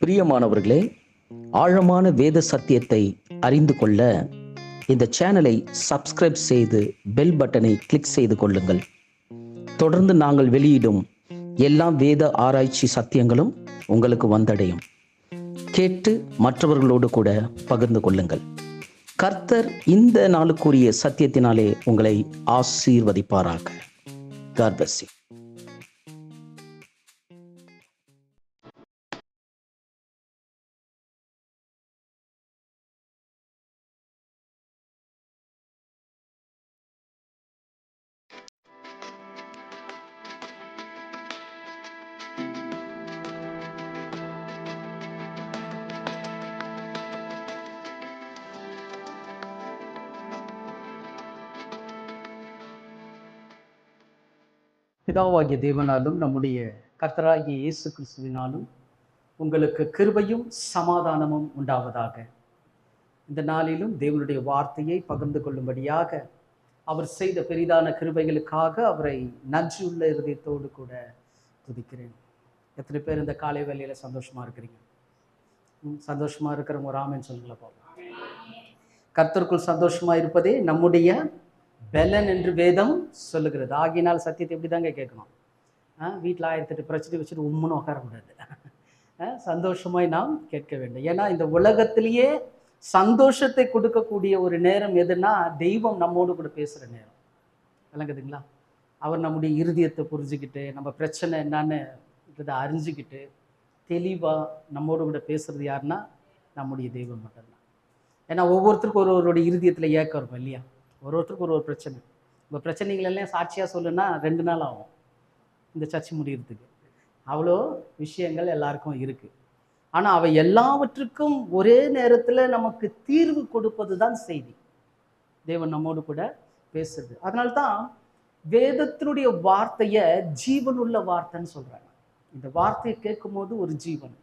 பிரியமானவர்களே, ஆழமான வேத சத்தியத்தை அறிந்து கொள்ள இந்த சேனலை சப்ஸ்கிரைப் செய்து பெல் பட்டனை கிளிக் செய்து கொள்ளுங்கள். தொடர்ந்து நாங்கள் வெளியிடும் எல்லா வேத ஆராய்ச்சி சத்தியங்களும் உங்களுக்கு வந்தடையும். கேட்டு மற்றவர்களோடு கூட பகிர்ந்து கொள்ளுங்கள். கர்த்தர் இந்த நாளுக்குரிய சத்தியத்தினாலே உங்களை ஆசீர்வதிப்பாராக. God bless you. பிதாவாகிய தேவனாலும் நம்முடைய கர்த்தராகிய இயேசு கிறிஸ்துவினாலும் உங்களுக்கு கிருபையும் சமாதானமும் உண்டாவதாக. இந்த நாளிலும் தேவனுடைய வார்த்தையை பகிர்ந்து கொள்ளும்படியாக அவர் செய்த பெரிதான கிருபைகளுக்காக அவரை நன்றியுள்ள இருதயத்தோடு கூட துதிக்கிறேன். எத்தனை பேர் இந்த காலை வேளையில சந்தோஷமா இருக்கிறீங்க? சந்தோஷமா இருக்கிறவங்க ஒரு ஆமென் சொல்லுங்களா பாப்போம். கர்த்தருக்குள் சந்தோஷமா இருப்பதே நம்முடைய பெலன் என்று வேதம் சொல்லுகிறது. ஆகினால் சத்தியத்தை எப்படி தாங்க கேட்கணும்? வீட்டில் 1008 பிரச்சனை வச்சுட்டு உம்முன்னு உட்காரக்கூடாது. சந்தோஷமாய் நாம் கேட்க வேண்டும். ஏன்னா இந்த உலகத்திலேயே சந்தோஷத்தை கொடுக்கக்கூடிய ஒரு நேரம் எதுன்னா தெய்வம் நம்மோடு கூட பேசுகிற நேரம். விளங்குதுங்களா? அவர் நம்முடைய இருதயத்தை புரிஞ்சுக்கிட்டு நம்ம பிரச்சனை என்னன்னு இதை அறிஞ்சிக்கிட்டு தெளிவாக நம்மோடு கூட பேசுறது யாருன்னா நம்முடைய தெய்வம் மட்டும்தான். ஏன்னா ஒவ்வொருத்தருக்கும் ஒருவருடைய இருதயத்தில் ஏக்கம் இருக்கும் இல்லையா? ஒருத்தருக்கு ஒரு பிரச்சனை. உங்கள் பிரச்சனைகள் எல்லாம் சாட்சியாக சொல்லுன்னா 2 நாள் ஆகும் இந்த சர்ச்சை முடிகிறதுக்கு. அவ்வளோ விஷயங்கள் எல்லாருக்கும் இருக்குது. ஆனால் அவை எல்லாவற்றுக்கும் ஒரே நேரத்தில் நமக்கு தீர்வு கொடுப்பது தான் செய்தி. தேவன் நம்மோடு கூட பேசுறது. அதனால்தான் வேதத்தினுடைய வார்த்தையை ஜீவனுள்ள வார்த்தைன்னு சொல்கிறாங்க. இந்த வார்த்தையை கேட்கும் போது ஒரு ஜீவன்.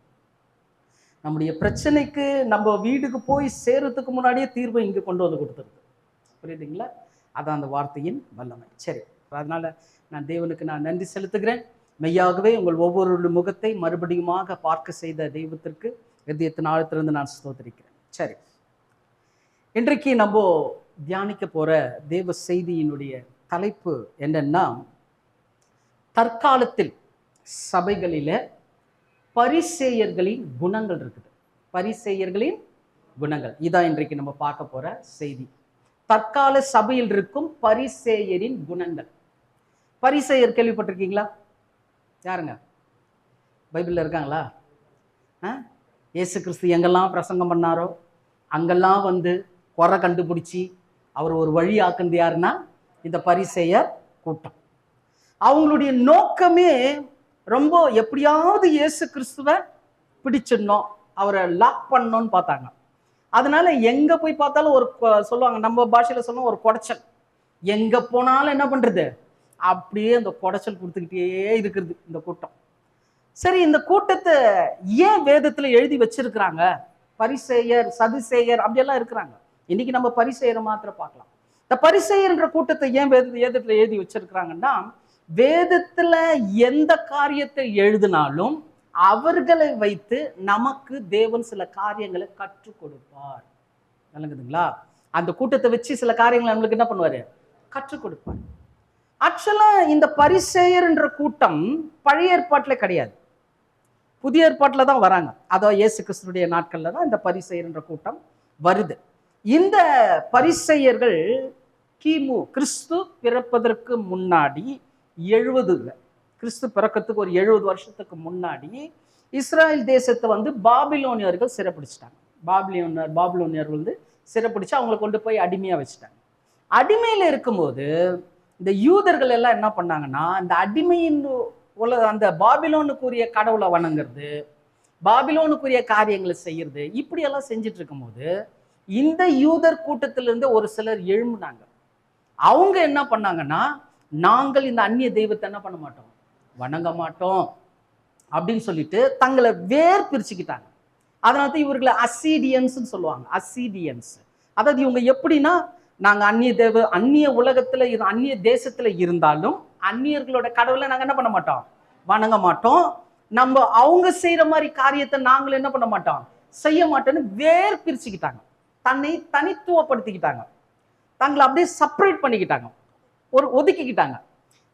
நம்முடைய பிரச்சனைக்கு நம்ம வீட்டுக்கு போய் சேர்றதுக்கு முன்னாடியே தீர்வை இங்கே கொண்டு வந்து கொடுத்துருது. புரியுதுங்களா? அதான் அந்த வார்த்தையின் வல்லமை. சரி, அதனால நான் தேவனுக்கு நன்றி செலுத்துகிறேன். மெய்யாகவே உங்கள் ஒவ்வொரு முகத்தை மறுபடியுமாக பார்க்க செய்த தெய்வத்திற்கு இதயத்தின் ஆழத்திலிருந்து நான் ஸ்தோத்திரிக்கிறேன். சரி, இன்றைக்கு நம்ம தியானிக்க போற தேவ செய்தியினுடைய தலைப்பு என்னன்னா, தற்காலத்தில் சபைகளில பரிசேயர்களின் குணங்கள் இருக்குது. பரிசேயர்களின் குணங்கள் இதான் இன்றைக்கு நம்ம பார்க்க போற செய்தி. தற்கால சபையில் இருக்கும் பரிசேயரின் குணங்கள். பரிசேயர் கேள்விப்பட்டிருக்கீங்களா? யாருங்க பைபிள்ல இருக்காங்களா? இயேசு கிறிஸ்து எங்கெல்லாம் பிரசங்கம் பண்ணாரோ அங்கெல்லாம் வந்து குறை கண்டுபிடிச்சி அவர் ஒரு வழி ஆக்குனது யாருன்னா இந்த பரிசேயர் கூட்டம். அவங்களுடைய நோக்கமே ரொம்ப எப்படியாவது இயேசு கிறிஸ்துவை பிடிச்சிடணும், அவரை லாக் பண்ணணும்னு பார்த்தாங்க. அதனால எங்க போய் பார்த்தாலும் ஒரு சொல்லுவாங்க, நம்ம பாஷையில சொல்லுவோம், ஒரு குடைச்சல். எங்க போனாலும் என்ன பண்றது? அப்படியே அந்த குடைச்சல் கொடுத்துக்கிட்டே இருக்கிறது இந்த கூட்டம். சரி, இந்த கூட்டத்தை ஏன் வேதத்துல எழுதி வச்சிருக்கிறாங்க? பரிசேயர், சதுசேயர் அப்படியெல்லாம் இருக்கிறாங்க. இன்னைக்கு நம்ம பரிசேயரை மாத்திரம் பார்க்கலாம். இந்த பரிசேயர்ன்ற கூட்டத்தை ஏன் வேதத்துல எழுதி வச்சிருக்கிறாங்கன்னா, வேதத்துல எந்த காரியத்தை எழுதினாலும் அவர்களை வைத்து நமக்கு தேவன் சில காரியங்களை கற்றுக் கொடுப்பார். விளங்குதுங்களா? அந்த கூட்டத்தை வச்சு சில காரியங்களை நம்மளுக்கு என்ன பண்ணுவாரு? கற்றுக் கொடுப்பார். ஆக்சுவலா இந்த பரிசேயர்ன்ற கூட்டம் பழைய ஏற்பாட்டுல கிடையாது, புதிய ஏற்பாட்டுல தான் வராங்க. அதாவது இயேசு கிறிஸ்துடைய நாட்கள்ல தான் இந்த பரிசேயர்ன்ற கூட்டம் வருது. இந்த பரிசேயர்கள் கிமு கிறிஸ்து பிறப்பதற்கு முன்னாடி 70 கிறிஸ்து பிறக்கிறதுக்கு ஒரு 70 வருஷத்துக்கு முன்னாடி இஸ்ராயல் தேசத்தை வந்து பாபிலோனியர்கள் சிறைப்பிடிச்சிட்டாங்க. பாபிலோனியர்கள் வந்து சிறைப்பிடிச்சு அவங்களை கொண்டு போய் அடிமையா வச்சுட்டாங்க. அடிமையில இருக்கும்போது இந்த யூதர்கள் எல்லாம் என்ன பண்ணாங்கன்னா, இந்த அடிமையின் அந்த பாபிலோனுக்குரிய கடவுளை வணங்குறது, பாபிலோனுக்குரிய காரியங்களை செய்யறது, இப்படியெல்லாம் செஞ்சுட்டு இருக்கும்போது இந்த யூதர் கூட்டத்திலிருந்து ஒரு சிலர் எழும்புனாங்க. அவங்க என்ன பண்ணாங்கன்னா, நாங்கள் இந்த அந்நிய தெய்வத்தை என்ன பண்ண மாட்டோம், வணங்க மாட்டோம் அப்படின்னு சொல்லிட்டு தங்களை வேர் பிரிச்சுக்கிட்டாங்க. அதனால தான் இவர்களை அசீடியன்ஸ் சொல்லுவாங்க. அசீடியன்ஸ் அதாவது இவங்க எப்படின்னா, நாங்க அந்நிய உலகத்துல அந்நிய தேசத்துல இருந்தாலும் அந்நியர்களோட கடவுளை நாங்க என்ன பண்ண மாட்டோம், வணங்க மாட்டோம். நம்ம அவங்க செய்யற மாதிரி காரியத்தை நாங்களும் என்ன பண்ண மாட்டோம், செய்ய மாட்டோம்னு வேர் பிரிச்சுக்கிட்டாங்க. தன்னை தனித்துவப்படுத்திக்கிட்டாங்க. தங்களை அப்படியே செப்பரேட் பண்ணிக்கிட்டாங்க, ஒரு ஒதுக்கிக்கிட்டாங்க.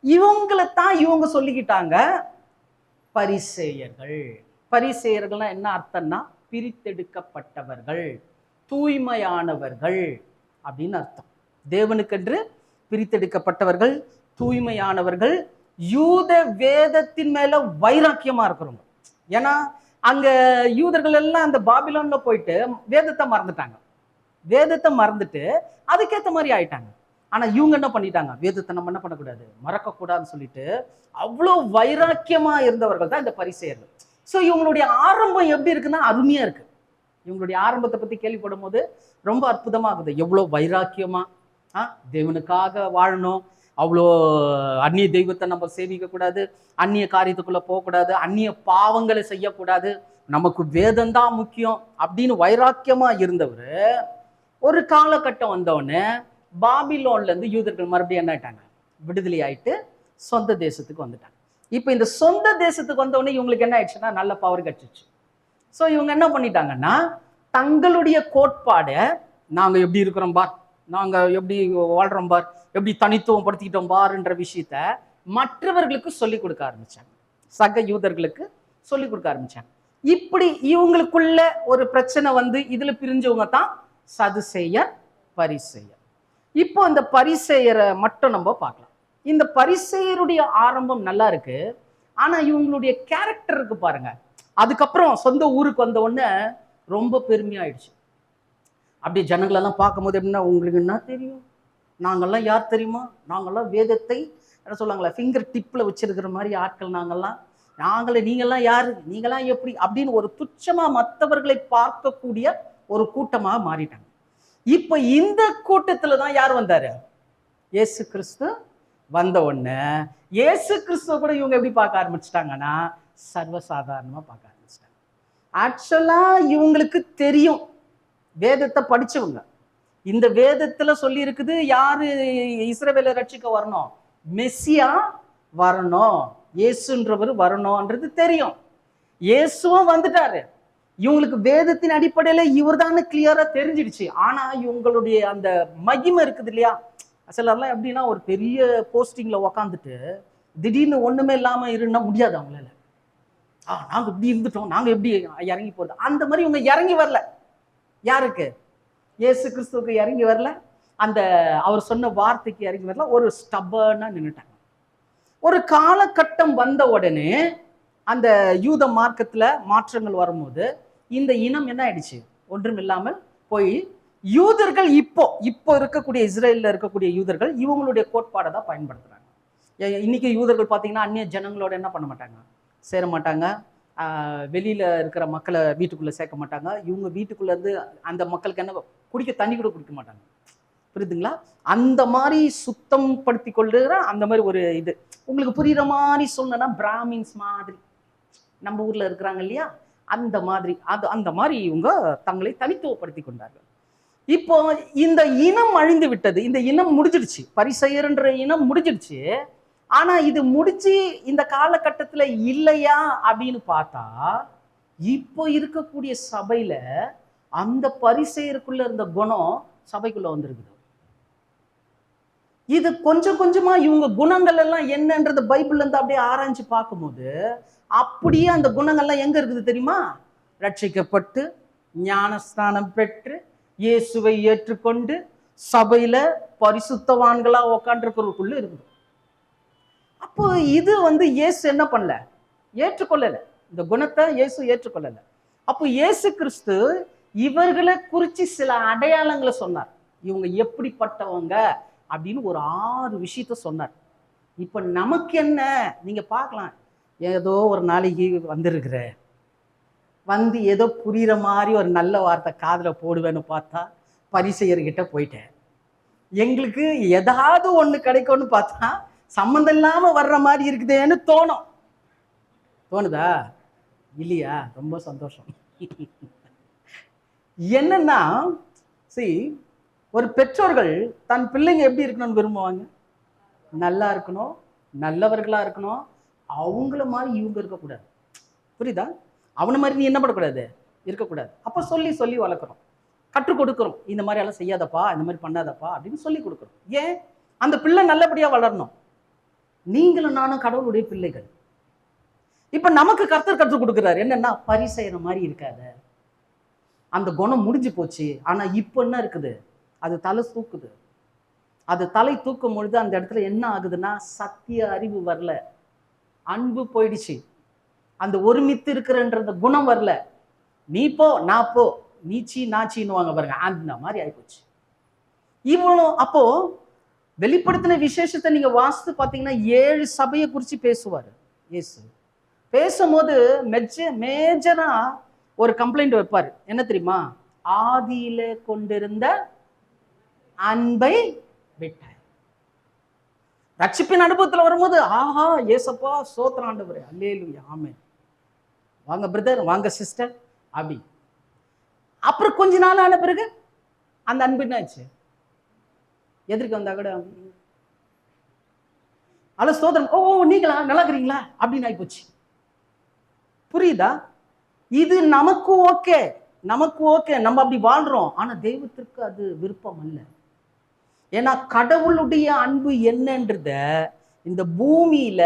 இவங்களைத்தான் இவங்க சொல்லிக்கிட்டாங்க பரிசேயர்கள். பரிசேயர்கள்னா என்ன அர்த்தம்னா பிரித்தெடுக்கப்பட்டவர்கள், தூய்மையானவர்கள் அப்படின்னு அர்த்தம். தேவனுக்கென்று பிரித்தெடுக்கப்பட்டவர்கள், தூய்மையானவர்கள், யூத வேதத்தின் மேல வைராக்கியமா இருக்கிறவங்க. ஏன்னா அங்க யூதர்கள் எல்லாம் அந்த பாபிலோன்ல போயிட்டு வேதத்தை மறந்துட்டாங்க. வேதத்தை மறந்துட்டு அதுக்கேற்ற மாதிரி ஆயிட்டாங்க. ஆனா இவங்க என்ன பண்ணிட்டாங்க, வேதத்தை நம்ம என்ன பண்ணக்கூடாது, மறக்கக்கூடாதுன்னு சொல்லிட்டு அவ்வளோ வைராக்கியமா இருந்தவர்கள் தான் இந்த பரிசேயர்கள். ஸோ இவங்களுடைய ஆரம்பம் எப்படி இருக்குன்னா அருமையா இருக்கு. இவங்களுடைய ஆரம்பத்தை பத்தி கேள்விப்படும் போது ரொம்ப அற்புதமாகுது. எவ்வளோ வைராக்கியமா தேவனுக்காக வாழணும், அவ்வளோ அந்நிய தெய்வத்தை நம்ம சேவிக்க கூடாது, அந்நிய காரியத்துக்குள்ள போகக்கூடாது, அந்நிய பாவங்களை செய்யக்கூடாது, நமக்கு வேதம் தான் முக்கியம் அப்படின்னு வைராக்கியமா இருந்தவர் ஒரு காலகட்டம் வந்தவொடனே பாபிலோன்ல இருந்து யூதர்கள் மறுபடியும் என்ன ஆயிட்டாங்க, விடுதலை ஆயிட்டு சொந்த தேசத்துக்கு வந்துட்டாங்க. இப்ப இந்த சொந்த தேசத்துக்கு வந்தவொடனே இவங்களுக்கு என்ன ஆயிடுச்சுன்னா நல்ல பவர் கிடைச்சிச்சு. ஸோ இவங்க என்ன பண்ணிட்டாங்கன்னா தங்களுடைய கோட்பாடை, நாங்க எப்படி இருக்கிறோம் பார், நாங்க எப்படி வாழ்றோம் பார், எப்படி தனித்துவம் படுத்திக்கிட்டோம் பாருன்ற விஷயத்த மற்றவர்களுக்கு சொல்லிக் கொடுக்க ஆரம்பிச்சாங்க. சக யூதர்களுக்கு சொல்லிக் கொடுக்க ஆரம்பிச்சாங்க. இப்படி இவங்களுக்குள்ள ஒரு பிரச்சனை வந்து இதுல பிரிஞ்சவங்க தான் சதுசேயர், பரிசேயர். இப்போ இந்த பரிசேயரை மட்டும் நம்ம பார்க்கலாம். இந்த பரிசேயருடைய ஆரம்பம் நல்லா இருக்கு. ஆனா இவங்களுடைய கேரக்டர் இருக்கு பாருங்க, அதுக்கப்புறம் சொந்த ஊருக்கு வந்த உடனே ரொம்ப பெருமையாயிடுச்சு. அப்படியே ஜனங்களெல்லாம் பார்க்கும்போது எப்படின்னா, உங்களுக்கு என்ன தெரியும், நாங்கள்லாம் யார் தெரியுமா, நாங்கள்லாம் வேதத்தை என்ன சொல்லுவாங்களா ஃபிங்கர் டிப்ல வச்சிருக்கிற மாதிரி ஆட்கள் நாங்கள்லாம், நீங்கள்லாம் யாரு, நீங்களாம் எப்படி அப்படின்னு ஒரு துச்சமா மற்றவர்களை பார்க்கக்கூடிய ஒரு கூட்டமாக மாறிட்டாங்க. இப்ப இந்த கூட்டத்துல தான் யார் வந்தாரு, இயேசு கிறிஸ்து வந்த உடனே இயேசு கிறிஸ்துவ கூட இவங்க எப்படி பார்க்க ஆரம்பிச்சிட்டாங்கன்னா சர்வசாதாரணமா பார்க்க ஆரம்பிச்சிட்டாங்க. ஆக்சுவலா இவங்களுக்கு தெரியும், வேதத்தை படிச்சவங்க, இந்த வேதத்துல சொல்லி இருக்குது யாரு இஸ்ரவேலை ரட்சிக்க வரணும், மெஸ்ஸியா வரணும், இயேசுன்றவர் வரணும்ன்றது தெரியும். இயேசுவும் வந்துட்டாரு. இவங்களுக்கு வேதத்தின் அடிப்படையில இவர் தானே கிளியரா தெரிஞ்சிடுச்சு. ஆனா இவங்களுடைய அந்த மகிமை இருக்குது இல்லையா, சிலர்லாம் எப்படின்னா ஒரு பெரிய போஸ்டிங்ல உக்காந்துட்டு திடீர்னு ஒண்ணுமே இல்லாம இருந்தா முடியாது அவங்களால. நாங்க இப்படி இருந்துட்டோம், நாங்க எப்படி இறங்கி போறது, அந்த மாதிரி இவங்க இறங்கி வரல. யாருக்கு, இயேசு கிறிஸ்துவுக்கு இறங்கி வரல, அந்த அவர் சொன்ன வார்த்தைக்கு இறங்கி வரல, ஒரு ஸ்டபர்னா நின்னுட்டாங்க. ஒரு காலகட்டம் வந்த உடனே அந்த யூத மார்க்கத்துல மாற்றங்கள் வரும்போது இந்த இனம் என்ன ஆயிடுச்சு, ஒன்றும் இல்லாமல் போய் யூதர்கள் இப்போ இருக்கக்கூடிய இஸ்ரேல்ல இருக்கக்கூடிய யூதர்கள் இவங்களுடைய கோட்பாடை தான் பயன்படுத்துறாங்க. இன்னைக்கு யூதர்கள் பார்த்தீங்கன்னா அந்நிய ஜனங்களோட என்ன பண்ண மாட்டாங்க, சேர மாட்டாங்க, வெளியில இருக்கிற மக்களை வீட்டுக்குள்ள சேர்க்க மாட்டாங்க, இவங்க வீட்டுக்குள்ள இருந்து அந்த மக்களுக்கு என்ன குடிக்க தண்ணி கூட குடிக்க மாட்டாங்க. புரியுதுங்களா? அந்த மாதிரி சுத்தம் படுத்தி கொள்ளுற அந்த மாதிரி ஒரு இது உங்களுக்கு புரியுற மாதிரி சொல்லணும்னா பிராமின்ஸ் மாதிரி நம்ம ஊர்ல இருக்கிறாங்க இல்லையா, அந்த மாதிரி அந்த மாதிரி இவங்க தங்களை தனித்துவப்படுத்தி கொண்டார்கள். இப்போ இந்த இனம் அழிந்து விட்டது, இந்த இனம் முடிஞ்சிடுச்சு, பரிசேயர்ன்ற இனம் முடிஞ்சிடுச்சு. ஆனா இது முடிச்சு இந்த காலகட்டத்துல இல்லையா அப்படின்னு பார்த்தா இப்போ இருக்கக்கூடிய சபையில அந்த பரிசேயருக்குள்ள இருந்த குணம் சபைக்குள்ள வந்திருக்குது. இது கொஞ்சம் கொஞ்சமா இவங்க குணங்கள் எல்லாம் என்னன்றது பைபிள்ல இருந்து அப்படியே ஆராய்ச்சி பார்க்கும்போது அப்படியே அந்த குணங்கள்லாம் எங்க இருக்குது தெரியுமா, ரட்சிக்கப்பட்டு ஞானஸ்நானம் பெற்று இயேசுவை ஏற்றுக்கொண்டு சபையில பரிசுத்தவான்களா உக்காண்டிருக்கிறவருக்குள்ள இருக்குது. அப்போ இது இயேசு என்ன பண்ணல, ஏற்றுக்கொள்ளல, இந்த குணத்தை இயேசு ஏற்றுக்கொள்ளல. அப்போ இயேசு கிறிஸ்து இவர்களை குறிச்சு சில அடையாளங்களை சொன்னார், இவங்க எப்படிப்பட்டவங்க அப்படின்னு ஒரு 6 விஷயத்த சொன்னார். இப்ப நமக்கு என்ன, நீங்க பார்க்கலாம், ஏதோ ஒரு நாளைக்கு வந்திருக்கிற ஏதோ புரியுற மாதிரி ஒரு நல்ல வார்த்தை காதுல போடுவேன்னு பார்த்தா பரிசேயர்கிட்ட போயிட்டேன், எங்களுக்கு ஏதாவது ஒண்ணு கிடைக்கும்னு பார்த்தா சம்மந்தம் இல்லாம வர்ற மாதிரி இருக்குதேன்னு தோணுதா இல்லையா? ரொம்ப சந்தோஷம். என்னன்னா ஒரு பெற்றோர்கள் தன் பிள்ளைங்க எப்படி இருக்கணும்னு விரும்புவாங்க, நல்லா இருக்கணும், நல்லவர்களா இருக்கணும், அவங்கள மாதிரி இவங்க இருக்கக்கூடாது. புரியுதா? அவனை மாதிரி நீ என்ன பண்ணக்கூடாது, இருக்கக்கூடாது. அப்போ சொல்லி சொல்லி வளர்க்குறோம், கற்றுக் கொடுக்குறோம். இந்த மாதிரி எல்லாம் செய்யாதப்பா, இந்த மாதிரி பண்ணாதப்பா அப்படின்னு சொல்லி கொடுக்குறோம். ஏன்? அந்த பிள்ளை நல்லபடியா வளரணும். நீங்களும் நானும் கடவுளுடைய பிள்ளைகள். இப்ப நமக்கு கர்த்தர் கற்றுக் கொடுக்குறாரு என்னன்னா, பரிசேயன மாதிரி இருக்காத. அந்த குணம் முடிஞ்சு போச்சு. ஆனா இப்ப என்ன இருக்குது, அது தலை தூக்குது. அது தலை தூக்கும் பொழுது அந்த இடத்துல என்ன ஆகுதுன்னா, சத்திய அறிவு வரல, அன்பு போயிடுச்சு, அந்த ஒருமித்து இருக்கிறன்ற குணம் வரல. நீ போ நான் போ, நீச்சி நாச்சின்னுவாங்க பாருங்க, அந்த மாதிரி ஆயிப்போச்சு. இவ்வளோ அப்போ வெளிப்படுத்தின விசேஷத்தை நீங்க வாசித்து பார்த்தீங்கன்னா 7 சபையை குறித்து பேசுவார் இயேசு. பேசும்போது மேஜரா ஒரு கம்ப்ளைண்ட் வைப்பார். என்ன தெரியுமா? ஆதியில கொண்டிருந்த அன்பை விட்டாய். ரட்சிப்பின் அனுபவத்தில் வரும்போது ஆஹா ஏசப்பா ஸ்தோத்திரம் ஆண்டவரே, அல்லேலூயா ஆமென், வாங்க பிரதர் வாங்க சிஸ்டர் அப்படி. அப்புறம் கொஞ்ச நாள் ஆன பிறகு அந்த அன்பு என்ன ஆச்சு? எதிர்க்க வந்தா கூட அல்ல ஸ்தோத்திரம், ஓ நீங்களா நல்லா இருக்கிறீங்களா அப்படின்னு ஆயிப்போச்சு. புரியுதா? இது நமக்கு ஓகே, நமக்கு ஓகே, நம்ம அப்படி வாழ்றோம். ஆனா தெய்வத்திற்கு அது விருப்பம் அல்ல. ஏன்னா கடவுளுடைய அன்பு என்னன்றத இந்த பூமியில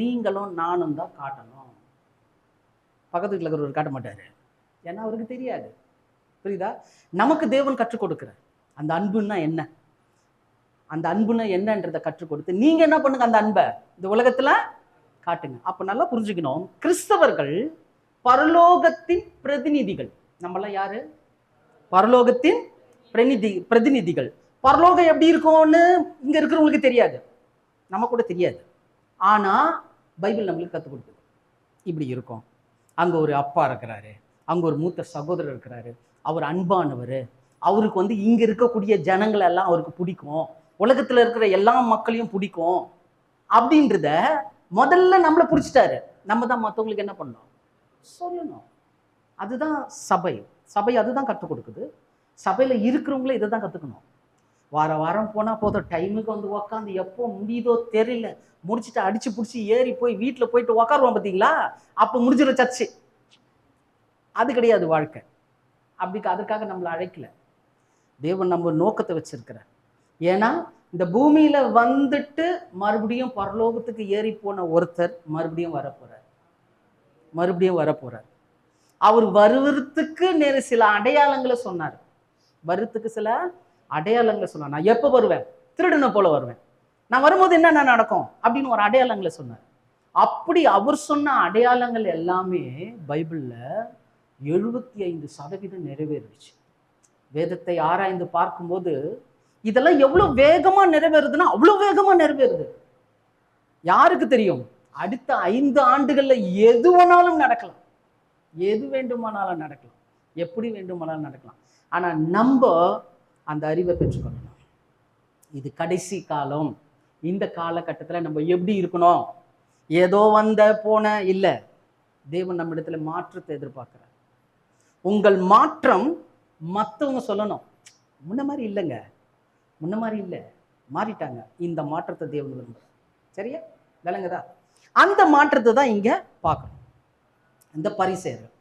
நீங்களும் நானும் தான் காட்டணும். பக்கத்து வீட்டில் இருக்கிறவர் காட்ட மாட்டாரு, ஏன்னா அவருக்கு தெரியாது. புரியுதா? நமக்கு தேவன் கற்றுக் கொடுக்கிறார் அந்த அன்புன்னா என்ன, அந்த அன்புன்னா என்னன்றதை கற்றுக் கொடுத்து நீங்க என்ன பண்ணுங்க, அந்த அன்பை இந்த உலகத்துல காட்டுங்க. அப்ப நல்லா புரிஞ்சுக்கணும், கிறிஸ்தவர்கள் பரலோகத்தின் பிரதிநிதிகள். நம்மளாம் யாரு? பரலோகத்தின் பிரதிநிதிகள். பரலோகம் எப்படி இருக்கும்னு இங்க இருக்கிறவங்களுக்கு தெரியாது, நம்ம கூட தெரியாது. ஆனா பைபிள் நம்மளுக்கு கற்றுக் கொடுக்குது, இப்படி இருக்கும். அங்க ஒரு அப்பா இருக்கிறாரு, அங்க ஒரு மூத்த சகோதரர் இருக்கிறாரு, அவர் அன்பானவர், அவருக்கு இங்க இருக்கக்கூடிய ஜனங்களை எல்லாம் அவருக்கு பிடிக்கும், உலகத்துல இருக்கிற எல்லா மக்களையும் பிடிக்கும் அப்படின்றத முதல்ல நம்மளை பிடிச்சிட்டாரு. நம்ம தான் மற்றவங்களுக்கு என்ன பண்ணணும், சொல்லணும். அதுதான் சபை. சபை அதுதான் கற்றுக் கொடுக்குது. சபையில இருக்கிறவங்களே இதை தான் கத்துக்கணும். வாரம் போனா போதும், டைமுக்கு உக்காந்து எப்போ முடியுதோ தெரியல, முடிச்சுட்டு அடிச்சு பிடிச்சி ஏறி போய் வீட்டுல போயிட்டு உக்காருவோம் பார்த்தீங்களா, அப்ப முடிஞ்சிடும் சர்ச்சு. அது கிடையாது வாழ்க்கை. அப்படி அதுக்காக நம்மளை அழைக்கல தேவன், நம்ம நோக்கத்தை வச்சிருக்கிறார். ஏன்னா இந்த பூமியில வந்துட்டு மறுபடியும் பரலோகத்துக்கு ஏறி போன ஒருத்தர் மறுபடியும் வரப்போறார். அவர் வருவதற்கு நேர சில அடையாளங்களை சொன்னார். வருவதற்கு சில அடையாளங்களை சொன்னார். நான் எப்ப வருவேன்? திருடனை போல வருவேன். நான் வரும்போது என்ன நடக்கும் அப்படின்னு ஒரு அடையாளங்களை சொன்னார். அப்படி அவர் சொன்ன அடையாளங்கள் எல்லாமே பைபிள்ல 75% நிறைவேறிடுச்சு. வேதத்தை ஆராய்ந்து பார்க்கும்போது இதெல்லாம் எவ்வளவு வேகமா நிறைவேறுதுன்னா அவ்வளவு வேகமா நிறைவேறுது. யாருக்கு தெரியும்? அடுத்த 5 ஆண்டுகள்ல எது வேணாலும் நடக்கலாம், எது வேண்டுமானாலும் நடக்கலாம், எப்படி வேண்டுமானாலும் நடக்கலாம். ஆனா நம்ம அந்த அறிவை பெற்றுக்கொள்ளணும். இது கடைசி காலம். இந்த காலகட்டத்தில் நம்ம எப்படி இருக்கணும்? ஏதோ வந்த போன இல்ல, தேவன் நம்ம இடத்துல மாற்றத்தை எதிர்பார்க்கிறார். உங்கள் மாற்றம் மற்றவங்க சொல்லணும், முன்ன மாதிரி இல்லைங்க, முன்ன மாதிரி இல்லை, மாறிட்டாங்க. இந்த மாற்றத்தை தேவன் விரும்புகிறார். சரியா விளங்குதா? அந்த மாற்றத்தை தான் இங்க பார்க்கணும். இந்த பரிசேயர்கள்,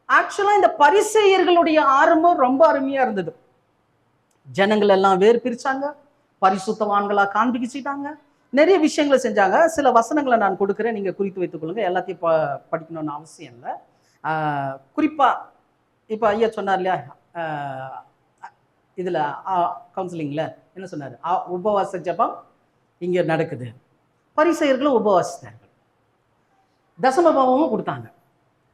ஆக்சுவலா இந்த பரிசேயர்களுடைய ஆரம்பம் ரொம்ப அருமையா இருந்தது. ஜனங்கள் எல்லாம் வேறு பிரிச்சாங்க, பரிசுத்தவான்களா காண்பிச்சுட்டாங்க, நிறைய விஷயங்களை செஞ்சாங்க. சில வசனங்களை நான் கொடுக்குறேன், நீங்க குறித்து வைத்துக் கொள்ளுங்க. எல்லாத்தையும் படிக்கணும்னு அவசியம் இல்லை. குறிப்பா இப்ப ஐயா சொன்னார் இல்லையா, இதுல கவுன்சிலிங்ல என்ன சொன்னாரு? உபவாச ஜெபம் இங்க நடக்குது. பரிசேயர்களும் உபவாசித்தார்கள், தசமபாவமும் கொடுத்தாங்க.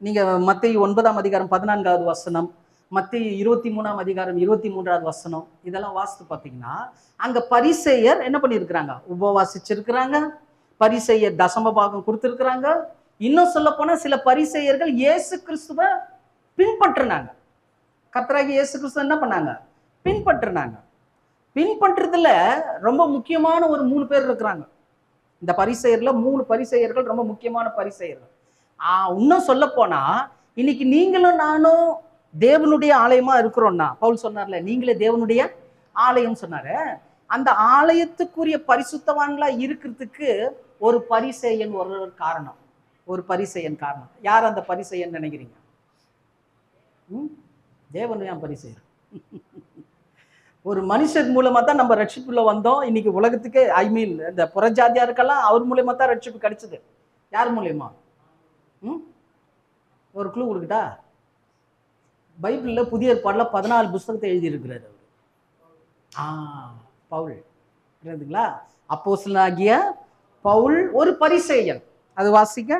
நீங்க மத்தேயு 9ஆம் அதிகாரம் 14வது வசனம், மத்தேயு 23ஆம் அதிகாரம் 23வது வசனம் இதெல்லாம் வாசித்து பார்த்தீங்கன்னா அங்க பரிசேயர் என்ன பண்ணியிருக்கிறாங்க? உபவாசிச்சிருக்கிறாங்க. பரிசேயர் தசமபாகம் கொடுத்திருக்கிறாங்க. இன்னும் சொல்ல போனா சில பரிசேயர்கள் இயேசு கிறிஸ்துவை பின்பற்றினாங்க. கர்த்தராகிய இயேசு கிறிஸ்துவ என்ன பண்ணாங்க? பின்பற்றினாங்க. பின்பற்றதுல ரொம்ப முக்கியமான ஒரு 3 பேர் இருக்கிறாங்க. இந்த பரிசேயர்ல 3 பரிசேயர்கள் ரொம்ப முக்கியமான பரிசேயர்கள். இன்னும் சொல்ல போனா இன்னைக்கு நீங்களும் நானும் தேவனுடைய ஆலயமா இருக்கிறோம்னா, பவுல் சொன்னார்ல, நீங்களே தேவனுடைய ஆலயம் சொன்னாரு. அந்த ஆலயத்துக்குரிய பரிசுத்தவான்களா இருக்கிறதுக்கு ஒரு பரிசேயன் ஒரு காரணம். ஒரு பரிசேயன் காரணம். யார் அந்த பரிசேயன் நினைக்கிறீங்க? தேவன் ஏன் பரிசேயர்? ஒரு மனுஷர் மூலமா தான் நம்ம ரட்சிப்புல வந்தோம். இன்னைக்கு உலகத்துக்கு இந்த புறஜாதியாருக்கெல்லாம் அவர் மூலியமா தான் ரட்சிப்பு கிடைச்சது. யார் மூலியமா? ஒரு க்ளூ கொடுக்கிட்டா, பைபிள்ல புதிய ஏற்பாடுல 14 புத்தகத்தை எழுதி இருக்கிறார் அவர். பவுல் இருந்துங்களா? அப்போஸ்தலனாகிய பவுல் ஒரு பரிசேயன். அது வாசிக்க,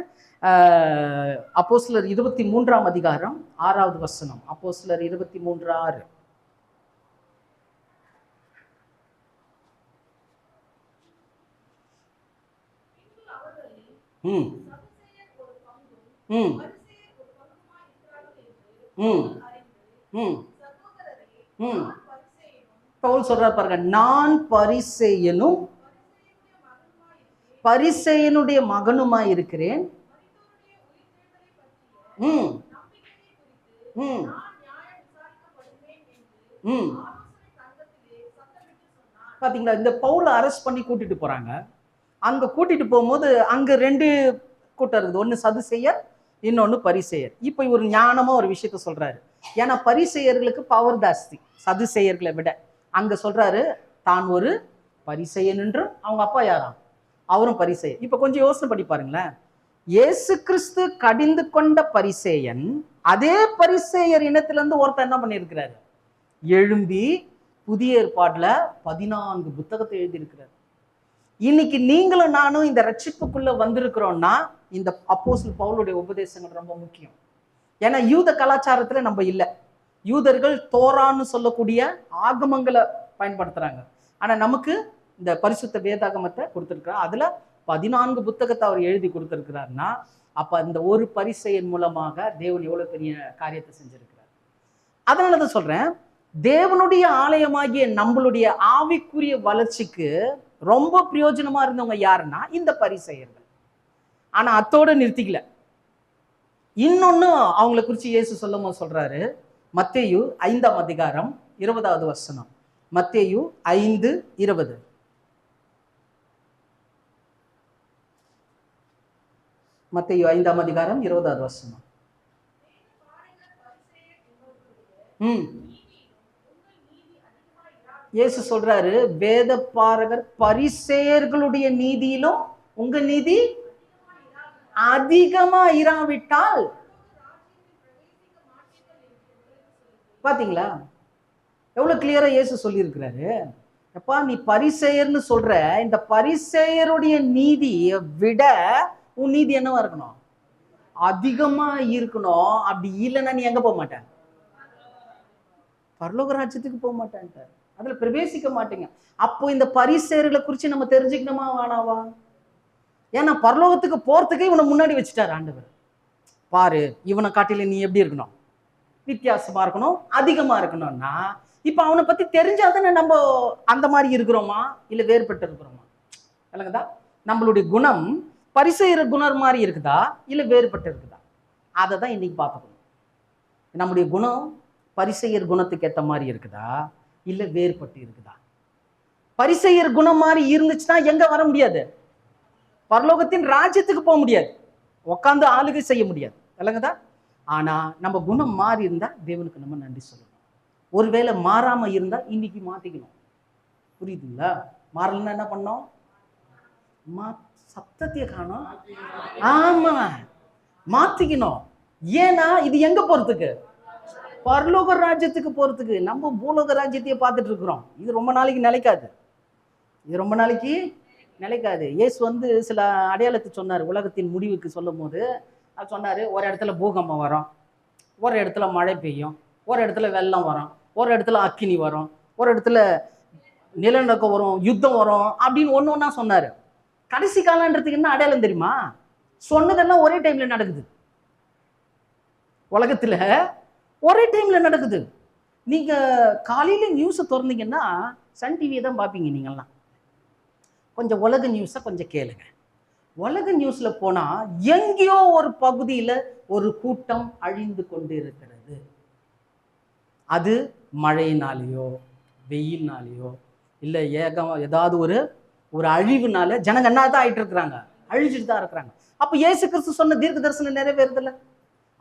அப்போஸ்தலர் 23ஆம் அதிகாரம் 6வது வசனம். அப்போஸ்தலர் 23:6. பவுல் சொல்றார் பாருங்க, நான் பரிசேயனும் பரிசேயனுடைய மகனுமாய் இருக்கிறேன். பாத்தீங்களா? இந்த பவுல அரெஸ்ட் பண்ணி கூட்டிட்டு போறாங்க. அங்க கூட்டிட்டு போகும்போது அங்க 2 கூட்டம் இருக்குது. ஒன்னு சதுசேயர், இன்னொன்னு பரிசேயர். இப்ப இவர் ஞானமா ஒரு விஷயத்த சொல்றாரு. ஏன்னா பரிசேயர்களுக்கு பவர் ஜாஸ்தி சதுசேயர்களை விட. அங்க சொல்றாரு, தான் ஒரு பரிசேயன் என்றும், அவங்க அப்பா யாராம்? அவரும் பரிசேயர். இப்ப கொஞ்சம் யோசனை பண்ணி பாருங்களேன். இயேசு கிறிஸ்து கடிந்து கொண்ட பரிசேயன், அதே பரிசேயர் இனத்திலிருந்து ஒருத்தர் என்ன பண்ணியிருக்கிறாரு? எழும்பி புதிய ஏற்பாடுல 14 புத்தகத்தை எழுதியிருக்கிறார். இன்னைக்கு நீங்களும் நானும் இந்த ரட்சிப்புக்குள்ள வந்திருக்கிறோம்னா இந்த அப்போஸ்தலர் பவுலுடைய உபதேசங்கள் ரொம்ப முக்கியம். ஏன்னா யூத கலாச்சாரத்துல நம்ம இல்லை. யூதர்கள் தோரான்னு சொல்லக்கூடிய ஆகமங்களை பயன்படுத்துறாங்க. ஆனா நமக்கு இந்த பரிசுத்த வேதாகமத்தை கொடுத்திருக்கிறார். அதுல 14 புத்தகத்தை அவர் எழுதி கொடுத்திருக்கிறார்னா, அப்ப இந்த ஒரு பரிசேயன் மூலமாக தேவன் எவ்வளவு பெரிய காரியத்தை செஞ்சிருக்கிறார். அதனாலதான் சொல்றேன், தேவனுடைய ஆலயமாகிய நம்மளுடைய ஆவிக்குரிய வளர்ச்சிக்கு ரொம்ப பிரயோஜனமா இருந்தவங்க யாருன்னா இந்த பரிசேயர்கள். ஆனா அத்தோட நிறுத்திக்கல. இன்னொன்னு அவங்களை குறிச்சு இயேசு சொல்லும் போது சொல்றாரு, மத்தேயு 5ஆம் அதிகாரம் 20வது வசனம். மத்தேயு 5:20. மத்தேயு 5ஆம் அதிகாரம் 20வது வசனம். இயேசு சொல்றாரு, வேத பாரகர் பரிசேயர்களுடைய நீதியிலும் உங்க நீதி அதிகமா இராவிட்டால். பாத்தீங்களா எவ்வளவு கிளியரா இயேசு சொல்லி இருக்கிறாரு? எப்பா, நீ பரிசேயர்னு சொல்ற, இந்த பரிசேயருடைய நீதியை விட உன் நீதி என்னவா இருக்கணும்? அதிகமா இருக்கணும். அப்படி இல்லைன்னா நீ எங்க போக மாட்ட? பரலோக ராஜ்யத்துக்கு போக மாட்டேன்ட்டார். அதுல பிரவேசிக்க மாட்டீங்க. அப்போ இந்த பரிசேயர்களை குறிச்சு நம்ம தெரிஞ்சுக்கணுமா வேணாவா? ஏன்னா பரலோகத்துக்கு போறதுக்கே இவனை முன்னாடி வச்சுட்டாரு ஆண்டவர். பாரு, இவனை காட்டில நீ எப்படி இருக்கணும்? வித்தியாசமா இருக்கணும், அதிகமா இருக்கணும்னா இப்ப அவனை பத்தி தெரிஞ்சாதானே நம்ம அந்த மாதிரி இருக்கிறோமா இல்ல வேறுபட்டு இருக்கிறோமா? இல்லைங்கதா? நம்மளுடைய குணம் பரிசேயர் குணர் மாதிரி இருக்குதா இல்ல வேறுபட்டு இருக்குதா? அதை தான் இன்னைக்கு பார்த்துக்கணும். நம்முடைய குணம் பரிசேயர் குணத்துக்கு ஏற்ற மாதிரி இருக்குதா இல்ல வேறுபட்டு இருக்குதா? பரிசேயர் குணம் மாதிரி இருந்துச்சுன்னா எங்க வர முடியாது? பரலோகத்தின் ராஜ்யத்துக்கு போக முடியாது, உட்காந்து ஆளுகை செய்ய முடியாது. இல்லைங்கதா? ஆனா நம்ம குணம் மாறி இருந்தா தேவனுக்கு நம்ம நன்றி சொல்லணும். ஒருவேளை மாறாம இருந்தா இன்னைக்கு மாத்திக்கணும். புரியுதுங்களா? மாறலன்னா என்ன பண்ணோம்? சப்தத்தையே காணோம். ஆமா, மாத்திக்கணும். ஏன்னா இது எங்க போறதுக்கு? பரலோக ராஜ்யத்துக்கு போறதுக்கு. நம்ம பூலோக ராஜ்யத்தையே பார்த்துட்டு இருக்கிறோம். இது ரொம்ப நாளைக்கு நிலைக்காது. இது ரொம்ப நாளைக்கு நிலைக்காது. இயேசு சில அடையாளத்தை சொன்னார் உலகத்தின் முடிவுக்கு சொல்லும் போது. அது சொன்னாரு, ஒரு இடத்துல பூகம்பம் வரும், ஒரு இடத்துல மழை பெய்யும், ஒரு இடத்துல வெள்ளம் வரும், ஒரு இடத்துல அக்கினி வரும், ஒரு இடத்துல நிலநடுக்கம் வரும், யுத்தம் வரும் அப்படின்னு ஒன்று ஒன்றா சொன்னார். கடைசி காலன்றதுக்கு என்ன அடையாளம் தெரியுமா? சொன்னதெல்லாம் ஒரே டைம்ல நடக்குது. உலகத்துல ஒரே டைம்ல நடக்குது. நீங்க காலையில நியூஸை திறந்தீங்கன்னா சன் டிவியை தான் பார்ப்பீங்க. நீங்கள்லாம் கொஞ்சம் உலக நியூஸை கொஞ்சம் கேளுங்க. உலக நியூஸ்ல போனா எங்கேயோ ஒரு பகுதியில ஒரு கூட்டம் அழிந்து கொண்டு இருக்கிறது. அது மழையினாலேயோ வெயில்னாலேயோ இல்ல ஏதாவது ஒரு அழிவுனால ஜனங்க என்ன தான் ஆயிட்டு இருக்கிறாங்க? அழிஞ்சிட்டு தான் இருக்கிறாங்க. அப்ப இயேசு கிறிஸ்து சொன்ன தீர்க்க தரிசனம் நிறைவேறுதில்ல.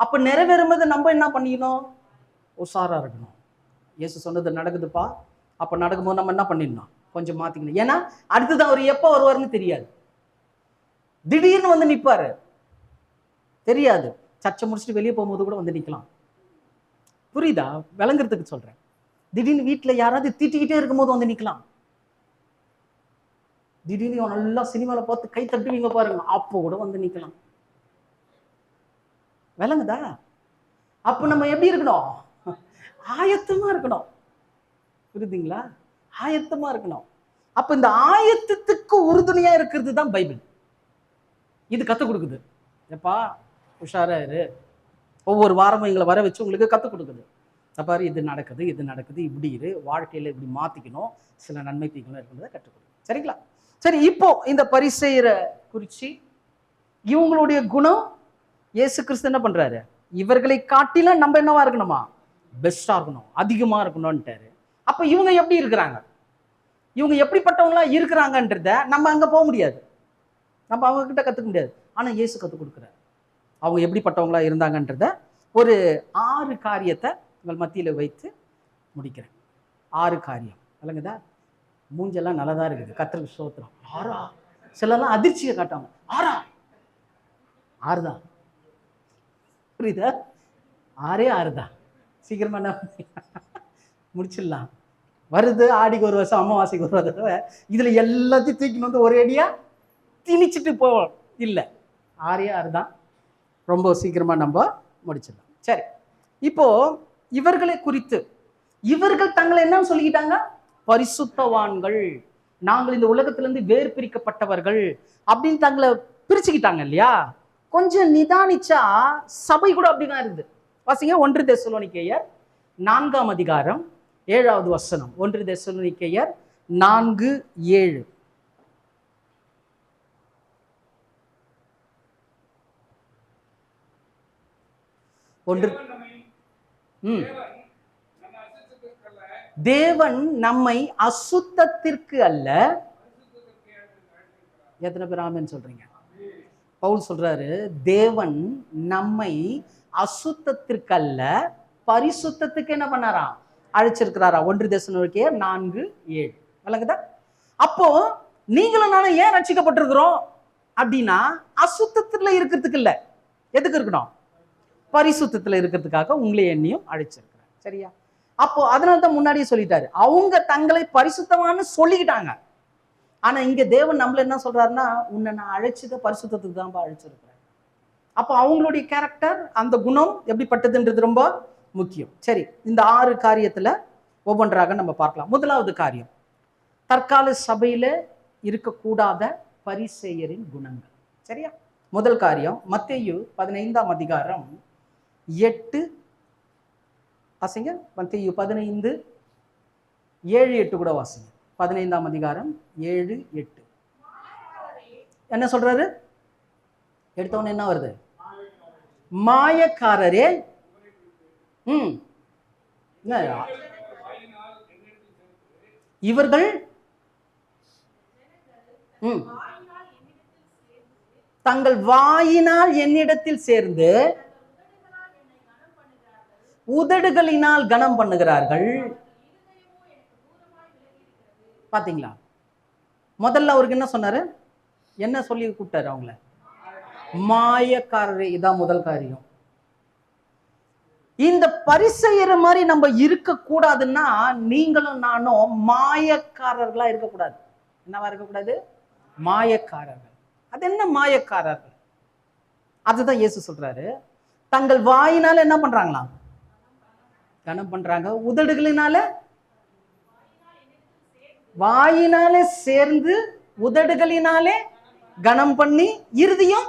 அப்ப நிறைவேறும்போது நம்ம என்ன பண்ணிக்கணும்? உஷாரா இருக்கணும். இயேசு சொன்னது நடக்குதுப்பா, அப்ப நடக்கும்போது நம்ம என்ன பண்ணிடணும்? கொஞ்சம் மாத்திக்கணும். ஏன்னா அடுத்தது அவர் எப்ப வருவாருன்னு தெரியாது. திடீர்னு வந்து நிப்பாரு, தெரியாது. சர்ச்சை முடிச்சுட்டு வெளியே போகும்போது கூட வந்து நிக்கலாம். புரியுதா? விளங்குறதுக்கு சொல்றேன். திடீர்னு வீட்டுல யாராவது திட்டிக்கிட்டே இருக்கும்போது வந்து நிக்கலாம். திடீர்னு நல்லா சினிமால பார்த்து கை தட்டுவீங்க பாருங்க, அப்போ கூட வந்து நிக்கலாம். விளங்குதா? அப்ப நம்ம எப்படி இருக்கணும்? ஆயத்தமா இருக்கணும். புரியுதுங்களா? ஆயத்தமா இருக்கணும். அப்ப இந்த ஆயத்தத்துக்கு உறுதுணையா இருக்கிறது தான் பைபிள். இது கத்துக் கொடுக்குது. எப்பா உஷாரா இரு. ஒவ்வொரு வாரமும் எங்களை வர வச்சு உங்களுக்கு கத்துக் கொடுக்குது. பாரு, இது நடக்குது, இது நடக்குது, இப்படி இரு, வாழ்க்கையில இப்படி மாத்திக்கணும், சில நன்மை தீங்களும் இருக்கிறத கற்றுக் கொடுக்குது. சரிங்களா? சரி, இப்போ இந்த பரிசேயரை குறிச்சு இவங்களுடைய குணம் இயேசு கிறிஸ்து என்ன பண்றாரு? இவர்களை காட்டிலும் நம்ம என்னவா இருக்கணுமா? பெஸ்டா இருக்கணும், அதிகமா இருக்கணும்ட்டாரு. அப்ப இவங்க எப்படி இருக்கிறாங்க, இவங்க எப்படிப்பட்டவங்களா இருக்கிறாங்கன்றத நம்ம அங்க போக முடியாது, நம்ம அவங்க கிட்ட கத்துக்க முடியாது. ஆனா இயேசு கத்துக் கொடுக்குறாரு அவங்க எப்படிப்பட்டவங்களா இருந்தாங்கன்றத. ஒரு 6 காரியத்தை உங்கள் மத்தியில வைத்து முடிக்கிறேன். 6 காரியம். விளங்குதா? மூஞ்செல்லாம் நல்லதா இருக்குது, கர்த்தருக்கு ஸ்தோத்திரம். 6 சிலர்லாம் அதிர்ச்சியை காட்டாங்க. 6 தான். புரியுதா? 6 தான். சீக்கிரமா என்ன முடிச்சிடலாம். வருது ஆடிக்கு ஒரு வருஷம், அமாவாசைக்கு ஒரு தடவை, இதுல எல்லாத்தையும் தூக்கின்னு வந்து ஒரே அடியா திணிச்சிட்டு போவோம். இல்லை, 6 தான். ரொம்ப சீக்கிரமா நம்ம முடிச்சிடலாம். சரி, இப்போ இவர்களை குறித்து இவர்கள் தங்களை என்ன சொல்லிக்கிட்டாங்க? பரிசுத்தவான்கள், நாங்கள் இந்த உலகத்திலிருந்து வேறு பிரிக்கப்பட்டவர்கள் அப்படின்னு தங்களை பிரிச்சுக்கிட்டாங்க இல்லையா? கொஞ்சம் நிதானிச்சா சபை கூட அப்படிதான் இருக்குது. வாசிங்க 1 தெசலோனிக்கேயர் 4ஆம் அதிகாரம் 7வது வசனம். 1 தெசலோனிக்கேயர் 4:7. தேவன் நம்மை அசுத்தத்திற்கு அல்ல. எத்தனை பேர் ஆமென் சொல்றீங்க? பவுல் சொல்றாரு, தேவன் நம்மை அசுத்தத்திற்கு அல்ல பரிசுத்தத்துக்கு என்ன பண்ணாராம்? அழைச்சிருக்கிறாரா. 1 தெசலோனிக்கேயர் 4:7. விளங்குதா? அப்போ நீங்களும் நானும் ஏன் ரட்சிக்கப்பட்டிருக்கிறோம் அப்படின்னா அசுத்தத்துல இருக்கிறதுக்கு இல்ல. எதுக்கு இருக்கணும்? பரிசுத்தத்துல இருக்கிறதுக்காக உங்களை என்னையும் அழைச்சிருக்கிறார். சரியா? அப்போ அதனால்தான் முன்னாடியே சொல்லிட்டாரு, அவங்க தங்களை பரிசுத்தமானு சொல்லிக்கிட்டாங்க. ஆனா இங்க தேவன் நம்மள என்ன சொல்றாருன்னா, உன்னை நான் அழைச்சத பரிசுத்தத்துக்கு தான் அழைச்சிருக்கிறேன். அப்போ அவங்களுடைய கேரக்டர், அந்த குணம் எப்படிப்பட்டதுன்றது ரொம்ப முக்கியம். சரி, இந்த 6 காரியத்துல ஒவ்வொன்றாக நம்ம பார்க்கலாம். முதலாவது காரியம், தற்கால சபையில இருக்கக்கூடாத பரிசேயரின் குணங்கள். சரியா? முதல் காரியம் மத்தேயு 15ஆம் அதிகாரம் 8. வாசிங்க. மத்தேயு 15 7, 8 கூட வாசிங்க. 15ஆம் அதிகாரம் 7, 8. என்ன சொல்றாரு? எடுத்தவொன்னு என்ன வருது? மாயக்காரரே. இவர்கள் தங்கள் வாயினால் என்னிடத்தில் சேர்ந்து உதடுகளினால் கனம் பண்ணுகிறார்கள். பாத்தீங்களா? முதல்ல அவருக்கு என்ன சொன்னாரு? என்ன சொல்லி கூப்பிட்டாரு அவங்கள? மாயக்காரரே. இதான் முதல் காரியம். இந்த பரிசேயர் மாதிரி நம்ம இருக்க கூடாதுன்னா நீங்களும் நானும் மாயக்காரர்களா இருக்கக்கூடாது. என்னவா இருக்கக்கூடாது? மாயக்காரர்கள். அது என்ன மாயக்காரர்கள்? அதுதான் இயேசு சொல்றாரு, தங்கள் வாயினால என்ன பண்றாங்களாம்? கனம் பண்றாங்க. உதடுகளினால, வாயினாலே சேர்ந்து உதடுகளினாலே கனம் பண்ணி இருதயம்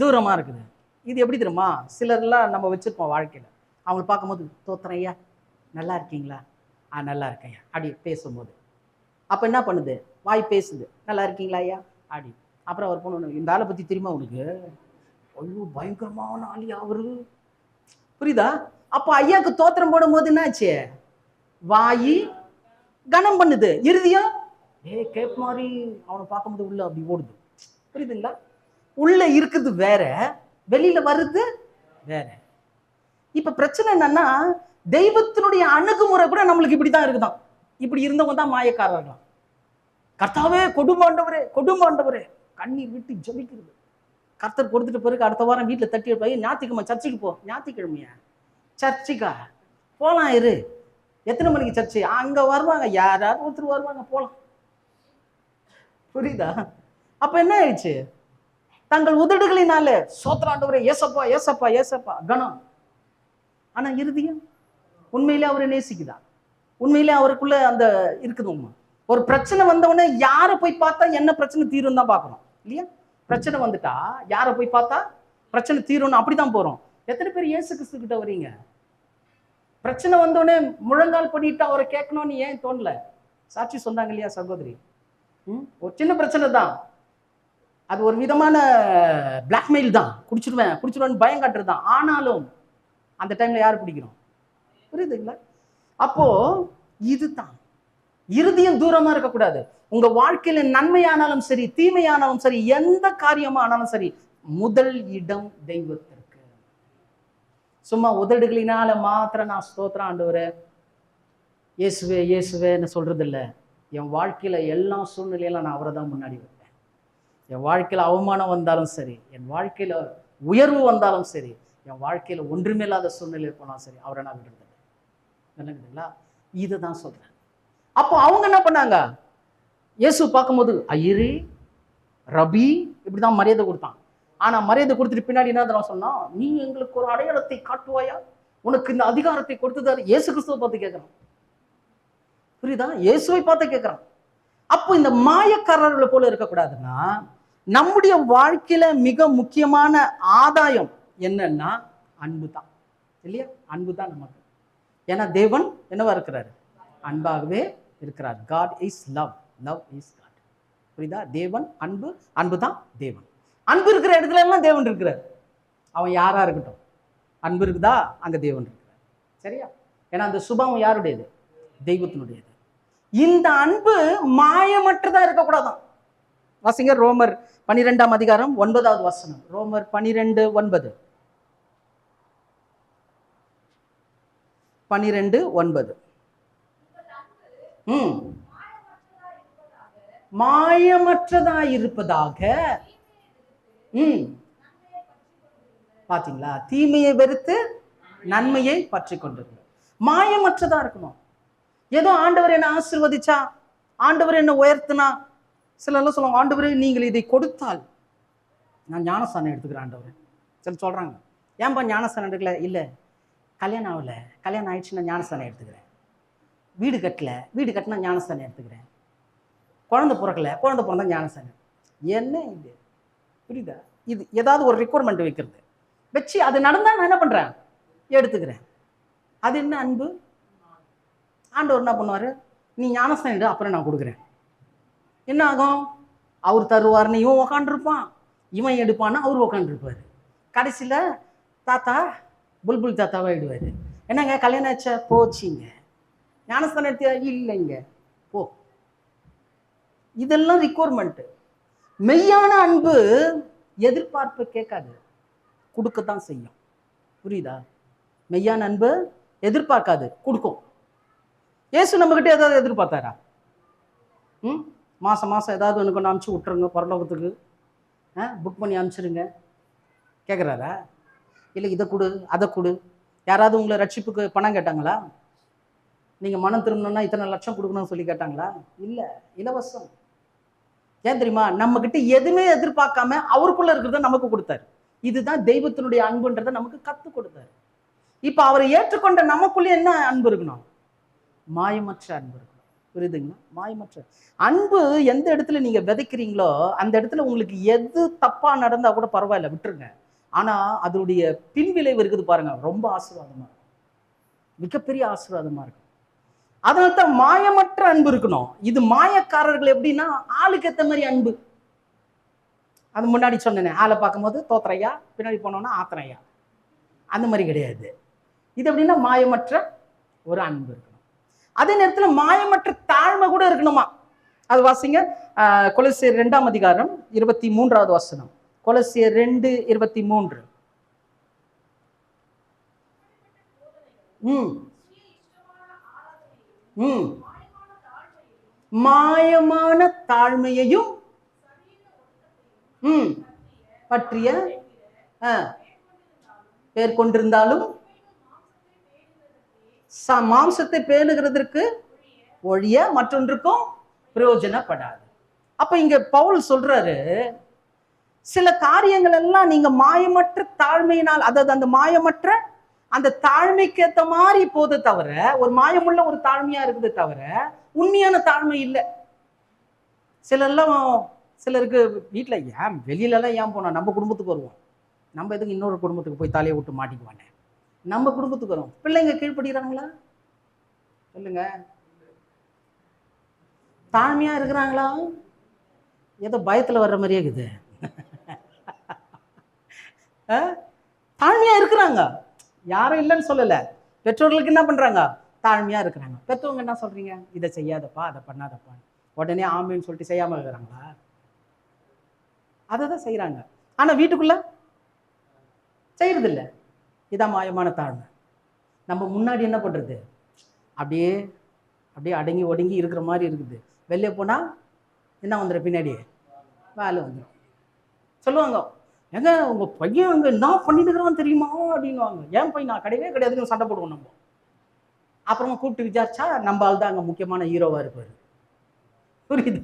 தூரமா இருக்குது. இது எப்படி தெரியுமா? சிலர்லாம் நம்ம வச்சிருப்போம் வாழ்க்கையில, அவங்களை பார்க்கும்போது தோத்துறேன் ஐயா, நல்லா இருக்கீங்களா? நல்லா இருக்கேன் அப்படி பேசும்போது அப்ப என்ன பண்ணுது? வாய் பேசுது, நல்லா இருக்கீங்களா ஐயா அப்படி. அப்புறம் அவர் பொண்ணு, இந்த ஆளை பத்தி தெரியுமா உனக்கு? ஐயோ பயங்கரமான ஆளியா அவரு. புரியுதா? அப்போ ஐயாவுக்கு தோத்திரம் போடும் போது என்னாச்சு? வாயி கனம் பண்ணுது, இருதயம் கேப் மாதிரி அவனை பார்க்கும்போது உள்ள அப்படி ஓடுது. புரியுதுங்களா? உள்ள இருக்குது வேற, வெளியில வருது வேற. இப்ப பிரச்சனை என்னன்னா, தெய்வத்தினுடைய அணுகுமுறை கூட நம்மளுக்கு இப்படிதான் இருக்குதான். இப்படி இருந்தவங்க தான் மாயக்காரர்களாம். கர்த்தாவே கொடுமாண்டவரே கொடுமாண்டவரே கண்ணீர் விட்டு ஜபிக்கிறது. கர்த்தர் கொடுத்துட்டு பிறகு அடுத்த வாரம் வீட்டுல தட்டி போய் ஞாயிற்றுக்கிழமை சர்ச்சைக்கு போ. ஞாயிற்றுக்கிழமையா சர்ச்சுக்கா? போலாம் இரு. எத்தனை மணிக்கு சர்ச்சை? அங்க வருவாங்க, யாராவது ஒருத்தர் வருவாங்க, போலாம். புரியுதா? அப்ப என்ன ஆயிடுச்சு? தங்கள் உதடுகளினால சோத்திராண்டவரே ஏசப்பா ஏசப்பா ஏசப்பா கணம். ஆனா இருதயம் உண்மையிலே அவரை நேசிக்குதா? உண்மையிலே அவருக்குள்ள அந்த இருக்குதுமா? ஒரு பிரச்சனை வந்தவொடனே யாரை போய் பார்த்தா என்ன பிரச்சனை தீரும் தான் பார்க்கணும் இல்லையா? பிரச்சனை வந்துட்டா யாரை போய் பார்த்தா பிரச்சனை தீரும்னு அப்படிதான் போறோம். எத்தனை பேர் இயேசு கிறிஸ்து கிட்ட வரீங்க? பிரச்சனை வந்தோடனே முழங்கால் பண்ணிட்டு அவரை கேட்கணும்னு ஏன் தோணல? சாட்சி சொன்னாங்க இல்லையா சகோதரி? ஒரு சின்ன பிரச்சனை தான், அது ஒரு விதமான பிளாக்மெயில் தான். குடிச்சிருவேன் பயம் காட்டுறது தான். ஆனாலும் அந்த டைம்ல யாரு பிடிக்கணும்? புரியுதுங்களா? அப்போ இதுதான் இருதயம் தூரமா இருக்கக்கூடாது. உங்க வாழ்க்கையில நன்மையானாலும் சரி தீமையானாலும் சரி எந்த காரியமா ஆனாலும் சரி முதல் இடம் தெய்வத்திற்கு. சும்மா உதடுகளினால மாத்திரம் நான் ஸ்தோத்திரம் ஆண்டவரே இயேசுவே இயேசுவேன்னு சொல்றது இல்லை. என் வாழ்க்கையில எல்லா சூழ்நிலையில நான் அவரை தான் முன்னாடி வைப்பேன். என் வாழ்க்கையில அவமானம் வந்தாலும் சரி, என் வாழ்க்கையில உயர்வு வந்தாலும் சரி, என் வாழ்க்கையில ஒன்றுமே இல்லாத சூழ்நிலை போனாலும் சரி அவரை நான் விடுறது இல்லைங்களா? இதுதான் சொல்றேன். அப்போ அவங்க என்ன பண்ணாங்க? இயேசு பார்க்கும்போது ஐயரே ரபி இப்படிதான் மரியாதை கொடுத்தான். ஆனா மரியாதை கொடுத்துட்டு பின்னாடி என்ன சொன்னா, நீ எங்களுக்கு ஒரு அடையாளத்தை காட்டுவாயா? உனக்கு இந்த அதிகாரத்தை கொடுத்ததாரு. இயேசு கிறிஸ்துவை பார்த்து கேட்கிறான். புரியுதா? இயேசுவை பார்த்து கேட்கிறான். அப்போ இந்த மாயக்காரர்களை போல இருக்கக்கூடாதுன்னா, நம்முடைய வாழ்க்கையில மிக முக்கியமான ஆதாயம் என்னன்னா அன்பு தான் இல்லையா? அன்பு தான் நமக்கு. ஏன்னா தேவன் என்னவா இருக்கிறாரு? அன்பாகவே இருக்கிறார். God is love. Love is God. புரியுதா? தேவன் அன்பு, அன்பு தான் தேவன். அன்பு இருக்கிற இடத்துல எல்லாம் தேவன் இருக்கிறார். அவன் யாரா இருக்கட்டும், அன்பு இருக்குதா அங்க தேவன் இருக்கிறார். சரியா? ஏன்னா அந்த சுபாவம் யாருடையது? தெய்வத்தினுடையது. இந்த அன்பு மாயமற்றதா இருக்கக்கூடாதான். வாசிங்க ரோமர் 12ஆம் அதிகாரம் 9வது வசனம். ரோமர் 12:9. 12:9. மாயமற்றதா இருப்பதாக. பாத்தீங்களா? தீமையை வெறுத்து நன்மையை பற்றி கொண்டிருக்க. மாயமற்றதா இருக்கணும். ஏதோ ஆண்டவர் என்ன ஆசீர்வதிச்சா, ஆண்டவர் என்ன உயர்த்தினா, சிலர்லாம் சொல்லுவாங்க ஆண்டவரே நீங்கள் இதை கொடுத்தால் நான் ஞானஸ்தானம் எடுத்துக்கிறேன் ஆண்டவர். சில சொல்றாங்க ஏன்பா ஞானஸ்தானம் எடுக்கல? இல்லை கல்யாணம் ஆகல, கல்யாணம் ஆயிடுச்சுன்னா ஞானஸ்தானம் எடுத்துக்கிறேன். வீடு கட்டல, வீடு கட்டினா ஞானஸ்தானம் எடுத்துக்கிறேன். குழந்தை பிறக்கல, குழந்தை பிறந்தா ஞானஸ்தானம். என்ன இது? புரியுதா? இது ஏதாவது ஒரு ரிக்வயர்மெண்ட் வைக்கிறது வச்சு அது நடந்தா நான் என்ன பண்றேன்? எடுத்துக்கிறேன். அது என்ன அன்பு? ஆண்டவர் என்ன பண்ணுவாரு? நீ ஞானஸ்தானம் எடு, அப்புறம் நான் கொடுக்குறேன். என்ன ஆகும்? அவர் தருவார்னு இவன் உக்காண்டிருப்பான், இவன் எடுப்பான்னு அவர் உக்காண்டிருப்பாரு. கடைசியில தாத்தா புல்புல் தாத்தாவா இடுவாரு. என்னங்க கல்யாணம் ஆச்சா? போச்சிங்க. ஞானஸ்தானம் எடுத்தியா? இல்லைங்க, போ. இதெல்லாம் ரிக்வயர்மெண்ட். மெய்யான அன்பு எதிர்பார்ப்பு கேட்காது, கொடுக்கத்தான் செய்யும். புரியுதா? மெய்யான அன்பு எதிர்பார்க்காது, கொடுக்கும். இயேசு நம்ம கிட்ட ஏதாவது எதிர்பார்த்தாரா? மாசம் மாசம் ஏதாவது ஒன்று கொண்டு அனுப்பிச்சு விட்டுருங்க பரலோகத்துக்கு, புக் பண்ணி அனுப்பிச்சிருங்க கேட்குறாரா? இல்லை இதை கொடு அதை கொடு. யாராவது உங்களை ரட்சிப்புக்கு பணம் கேட்டாங்களா? நீங்கள் மனம் திரும்பணும்னா இத்தனை லட்சம் கொடுக்கணும்னு சொல்லி கேட்டாங்களா? இல்லை, இலவசம். ஏன் தெரியுமா? நம்ம கிட்ட எதுவுமே எதிர்பார்க்காம அவருக்குள்ள இருக்கிறத நமக்கு கொடுத்தாரு. இதுதான் தெய்வத்தினுடைய அன்புன்றதை நமக்கு கற்றுக் கொடுத்தாரு. இப்போ அவரை ஏற்றுக்கொண்ட நமக்குள்ளே என்ன அன்பு இருக்கணும்? மாயமற்ற அன்பு இருக்கணும். புரியுதுங்களா? மாயமற்ற அன்பு எந்த இடத்துல நீங்க விதைக்கிறீங்களோ அந்த இடத்துல உங்களுக்கு எது தப்பா நடந்தா கூட பரவாயில்ல, விட்டுருங்க. ஆனா அதனுடைய பின்விளைவு இருக்குது பாருங்க, ரொம்ப ஆசீர்வாதமா இருக்கும், மிகப்பெரிய ஆசீர்வாதமா இருக்கும். அதனால்தான் மாயமற்ற அன்பு இருக்கணும். இது மாயக்காரர்கள் எப்படின்னா ஆளுக்கு ஏத்த மாதிரி அன்பு. அது முன்னாடி சொன்னேன், ஆளை பார்க்கும்போது தோத்திரையா, பின்னாடி போனோம்னா ஆத்திரையா, அந்த மாதிரி கிடையாது. இது எப்படின்னா மாயமற்ற ஒரு அன்பு இருக்கணும். அதே நேரத்தில் மாயமற்ற தாழ்மை கூட இருக்கணுமா. அது வாசிங்க. கொலோசியர் 2ஆம் அதிகாரம் 23வது வசனம். கொலோசியர் 2:23. மாயமான தாழ்மையையும் பற்றிய பேர் கொண்டிருந்தாலும் மாம்சத்தை பேணுகிறதற்கு ஒழிய மற்றொன்றுக்கும் பிரயோஜனப்படாது. அப்ப இங்க பவுல் சொல்றாரு, சில காரியங்கள் எல்லாம் நீங்க மாயமற்ற தாழ்மையினால், அதாவது அந்த மாயமற்ற அந்த தாழ்மைக்கு ஏத்த மாதிரி போது தவிர, ஒரு மாயமுள்ள ஒரு தாழ்மையா இருக்குது தவிர உண்மையான தாழ்மை இல்லை. சிலருக்கு வீட்டுல ஏன் வெளியில எல்லாம் ஏன் போனோம், நம்ம குடும்பத்துக்கு வருவோம், நம்ம எதுக்கு இன்னொரு குடும்பத்துக்கு போய் தலையை விட்டு மாட்டிக்குவானே, நம்ம குடும்பத்துக்கு வரும். பிள்ளைங்க கீழ்படுகிறாங்களா சொல்லுங்க? தாழ்மையா இருக்கிறாங்களா? ஏதோ பயத்துல வர்ற மாதிரியே இருக்குது. தாழ்மையா இருக்கிறாங்க, யாரும் இல்லைன்னு சொல்லல. பெற்றோர்களுக்கு என்ன பண்றாங்க? தாழ்மையா இருக்கிறாங்க. பெற்றவங்க என்ன சொல்றீங்க? இதை செய்யாதப்பா, அதை பண்ணாதப்பா, உடனே ஆமைன்னு சொல்லிட்டு செய்யாம இருக்கிறாங்களா? அதை தான் செய்யறாங்க. ஆனா வீட்டுக்குள்ள செய்யறது இல்லை. இதான் மாயமான தாழ்மை. நம்ம முன்னாடி என்ன பண்றது? அப்படியே அப்படியே அடங்கி ஒடுங்கி இருக்கிற மாதிரி இருக்குது. வெளியே போனா என்ன வந்துடும்? பின்னாடி வேலை வந்துடும். சொல்லுவாங்க, எங்க உங்க பையன் அங்க என்ன பண்ணிட்டு இருக்கிறான்னு தெரியுமா அப்படின்னுவாங்க. ஏன் பையன்? நான் கிடையவே கிடையாதுன்னு சண்டை போடுவோம் நம்ம. அப்புறமா கூப்பிட்டு விசாரிச்சா நம்ம ஆள் தான் அங்க முக்கியமான ஹீரோவா இருப்பாரு. புரியுது?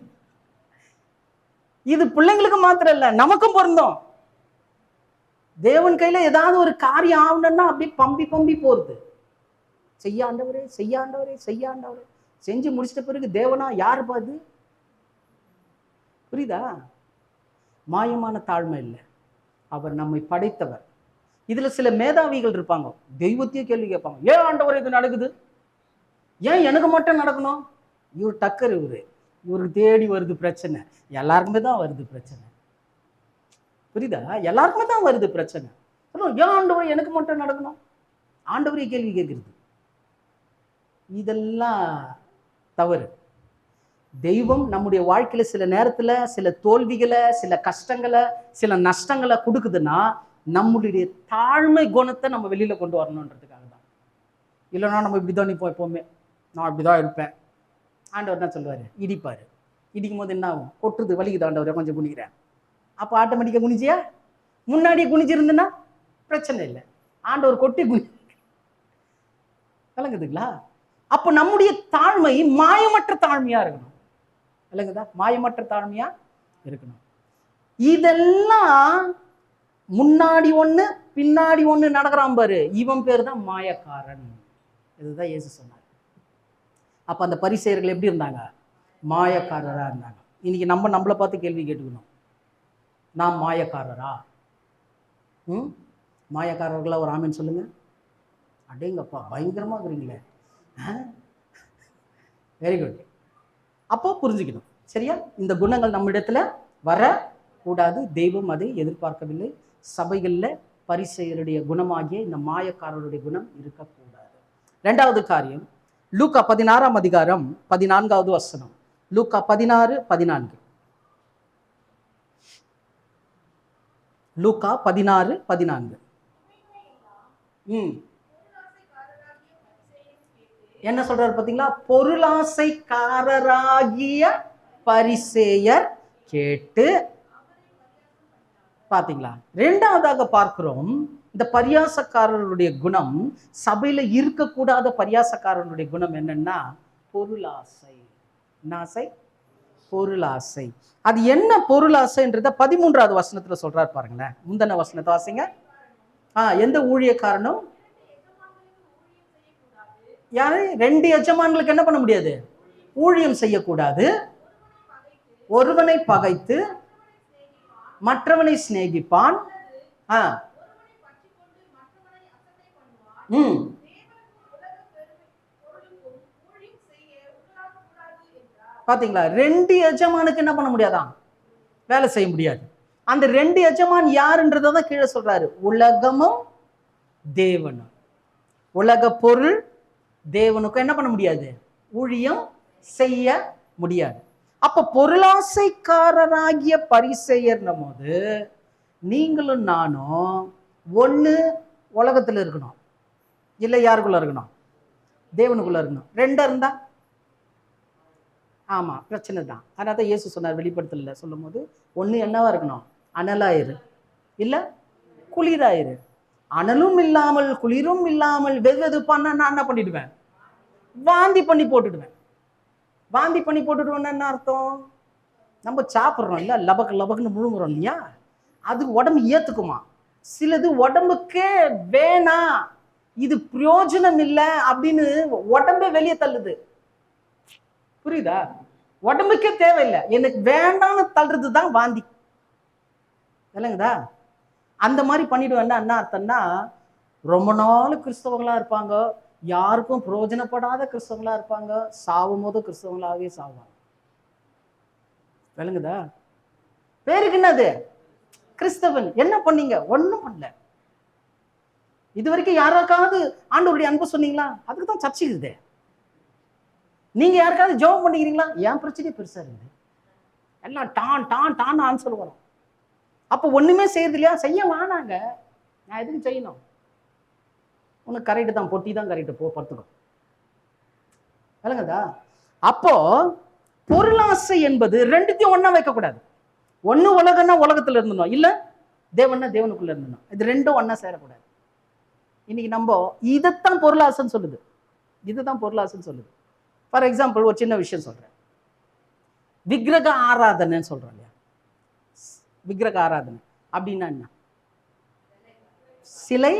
இது பிள்ளைங்களுக்கு மாத்திரம் இல்ல, நமக்கும் பொருந்தோம். தேவன் கையில ஏதாவது ஒரு காரியம் ஆகணும்னா அப்படி பம்பி பம்பி போறது. செய்யாண்டவரே செய்யாண்டவரே செய்யாண்டவரே, செஞ்சு முடிச்சிட்ட பிறகு தேவனா யாரு பாது? புரியுதா? மாயமான தாழ்மை இல்லை, அவர் நம்மை படைத்தவர். இதுல சில மேதாவிகள் இருப்பாங்க, தெய்வத்தையே கேள்வி கேட்பாங்க. ஏன் ஆண்டவர் இது நடக்குது? ஏன் எனக்கு மட்டும் நடக்கணும்? இவர் டக்கர், இவருக்கு தேடி வருது பிரச்சனை. எல்லாருக்குமே தான் வருது பிரச்சனை. புரியுதா? எல்லாருக்குமே தான் வருது பிரச்சனை. ஏன் ஆண்டவர் எனக்கு மட்டும் நடக்கணும்? ஆண்டவரே கேள்வி கேட்கிறது. இதெல்லாம் தவறு. தெய்வம் நம்முடைய வாழ்க்கையில சில நேரத்துல சில தோல்விகளை, சில கஷ்டங்களை, சில நஷ்டங்களை கொடுக்குதுன்னா நம்மளுடைய தாழ்மை குணத்தை நம்ம வெளியில கொண்டு வரணுன்றதுக்காக தான். இல்லைன்னா நம்ம இப்படிதான் நிற்போம், எப்பவுமே நான் இப்படிதான் இருப்பேன். ஆண்டவர் தான் சொல்லுவாரு, இடிப்பாரு. இடிக்கும் போது என்ன ஆகும்? கொட்டுறது, வலிக்குது ஆண்டவர், கொஞ்சம் குனிக்கிறேன். அப்போ ஆட்டோமேட்டிக்கா குனிச்சியா? முன்னாடியே குனிச்சிருந்துன்னா பிரச்சனை இல்லை. ஆண்டவர் கொட்டி குனி விளங்குதுங்களா? அப்போ நம்முடைய தாழ்மை மாயமற்ற தாழ்மையா இருக்கணும். விளங்குதா? மாயமற்ற தாழ்மையா இருக்கணும். இதெல்லாம் முன்னாடி ஒண்ணு பின்னாடி ஒண்ணு நடக்கிறான் பாரு, இவன் பேர் தான் மாயக்காரன். இதுதான் இயேசு சொன்னார். அப்ப அந்த பரிசேயர்கள் எப்படி இருந்தாங்க? மாயக்காரரா இருந்தாங்க. இன்னைக்கு நம்மளை பார்த்து கேள்வி கேட்டுக்கணும், நான் மாயக்காரரா? மாயக்காரர்களா ஒரு ஆமீன் சொல்லுங்க. அடேங்கப்பா, பயங்கரமா இருக்கிறீங்களே. Very good. அப்போ புரிஞ்சுக்கணும், சரியா? இந்த குணங்கள் நம்ம இடத்துல வரக்கூடாது. தெய்வம் அதை எதிர்பார்க்கவில்லை. சபைகள்ல பரிசேயருடைய குணமாகிய இந்த மாயக்காரருடைய குணம் இருக்கக்கூடாது. இரண்டாவது காரியம், லூக்கா 16ஆம் அதிகாரம் 14வது வசனம். லூக்கா 16:14. லூக்கா 16:14. என்ன சொல்றாரு பாத்தீங்களா? பொருளாசைக்காரராகிய பரிசேயர் கேட்டு. பாத்தீங்களா? இரண்டாவதாக பார்க்கிறோம், இந்த பரியாசக்காரருடைய குணம், சபையில இருக்கக்கூடாத பரியாசக்காரனுடைய குணம் என்னன்னா பொருளாசை. நாசை, பொருளாசை. அது என்ன பொருளாசைன்றத 13வது வசனத்துல சொல்றாரு பாருங்களேன். முந்தின வசனத்தை வாசிங்க. எந்த ஊழியக்காரனும் யாரு? 2 எஜமான்களுக்கு என்ன பண்ண முடியாது? ஊழியம் செய்யக்கூடாது. ஒருவனை பகைத்து மற்றவனை சிநேகிப்பான். பாத்தீங்களா? 2 எஜமானுக்கு என்ன பண்ண முடியாதான்? வேலை செய்ய முடியாது. அந்த 2 எஜமான் யாருன்றதான் கீழே சொல்றாரு. உலகமும் தேவனும். உலக பொருள் தேவனுக்கும் என்ன பண்ண முடியாது? ஊழியம் செய்ய முடியாது. அப்ப பொருளாசைக்காரராகிய பரிசேயர்னும் போது நீங்களும் நானும் ஒண்ணு உலகத்துல இருக்கணும், இல்லை யாருக்குள்ள இருக்கணும்? தேவனுக்குள்ள இருக்கணும். ரெண்டா இருந்தா ஆமா பிரச்சனை தான். அதனால தான் இயேசு சொன்னார் வெளிப்படுத்தல சொல்லும் போது, ஒண்ணு என்னவா இருக்கணும்? அனலாயிரு, இல்ல குளிராயிரு. அனலும் இல்லாமல் குளிரும் இல்லாமல் வெதுவெதுப்பான்னா நான் என்ன பண்ணிடுவேன்? வாந்தி பண்ணி போட்டுடுவேன். வாந்தி பண்ணி போட்டுடுவேன்னா என்ன அர்த்தம்? நம்ம சாப்பிட்றோம் இல்ல, லபக்கு லபக்குன்னு முழுங்குறோம் இல்லையா, அது உடம்பு ஏத்துக்குமா? சிலது உடம்புக்கே வேணாம், இது பிரயோஜனம் இல்லை அப்படின்னு உடம்பே வெளியே தள்ளுது. புரியுதா? உடம்புக்கே தேவையில்லை, எனக்கு வேண்டாம்னு தள்ளுறது தான் வாந்தி. இல்லைங்கதா? அந்த மாதிரி பண்ணிடுவேன்னா என்ன அர்த்தம்னா, ரொம்ப நாள் கிறிஸ்தவங்களா இருப்பாங்க, யாருக்கும் பிரயோஜனப்படாத கிறிஸ்தவங்களா இருப்பாங்க, சாவும் போது கிறிஸ்தவங்களாவே சாவாங்க. விளங்குதா? பேருக்கு என்னது கிறிஸ்தவன். என்ன பண்ணீங்க? ஒன்றும் பண்ணல. இது வரைக்கும் யாராக்காவது ஆண்டவருடைய அன்பு சொன்னீங்களா? அதுக்கு தான் சர்ச்சை இருக்குது. நீங்க யாருக்காவது ஜெபம் பண்ணிக்கிறீங்களா? என் பிரச்சனையே பெருசா இருக்குது, எல்லாம் டான் டான் டான் ஆன்சர் வரும். அப்போ ஒண்ணுமே செய்யறது இல்லையா? செய்ய வேணாங்க, நான் எதுக்கு செய்யணும்? உனக்கு கரெக்டு தான், பொட்டி தான் கரெக்டு, போ படுத்துக்கோ. விளங்குதா? அப்போ பொருளாசை என்பது ரெண்டுத்தையும் ஒண்ணா வைக்க கூடாது. ஒண்ணு உலகம்னா உலகத்துல இருந்தணும், இல்ல தேவன்னா தேவனுக்குள்ள இருந்தணும். இது ரெண்டும் ஒண்ணா சேரக்கூடாது. இன்னைக்கு நம்ம இதைத்தான் பொருளாசைன்னு சொல்லுது, இதுதான் பொருளாசைன்னு சொல்லுது. ஃபார் எக்ஸாம்பிள் ஒரு சின்ன விஷயம் சொல்றேன். விக்கிரக ஆராதனைன்னு சொல்றோம் இல்லையா? விக்கிரக ஆராதனை அப்படின்னா என்ன? சிலை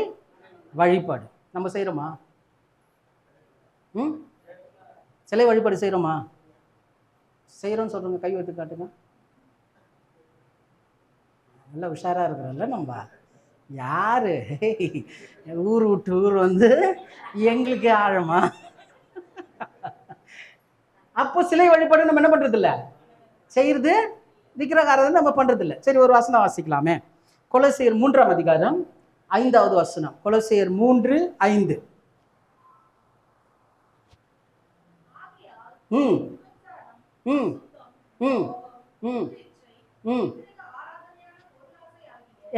வழிபாடு. நம்ம செய்யறோமா? சிலை வழிபாடு செய்யறோமா? செய்யறோம்னு சொல்றோங்க, கை வைத்து காட்டுங்க. நல்லா உஷாரா இருக்கிறோம்ல நம்ம. யாரு ஊர் விட்டு ஊர் வந்து எங்களுக்கு ஆழமா? அப்போ சிலை வழிபாடு நம்ம என்ன பண்றது இல்ல, செய்யறது விக்கிரகாரத்தை நம்ம பண்றது இல்லை. சரி, ஒரு வசனம் வாசிக்கலாமே. கொலோசியர் 3ஆம் அதிகாரம் 5வது வசனம். கொலோசியர் 3:5. ம் ம் ம் ம் ம்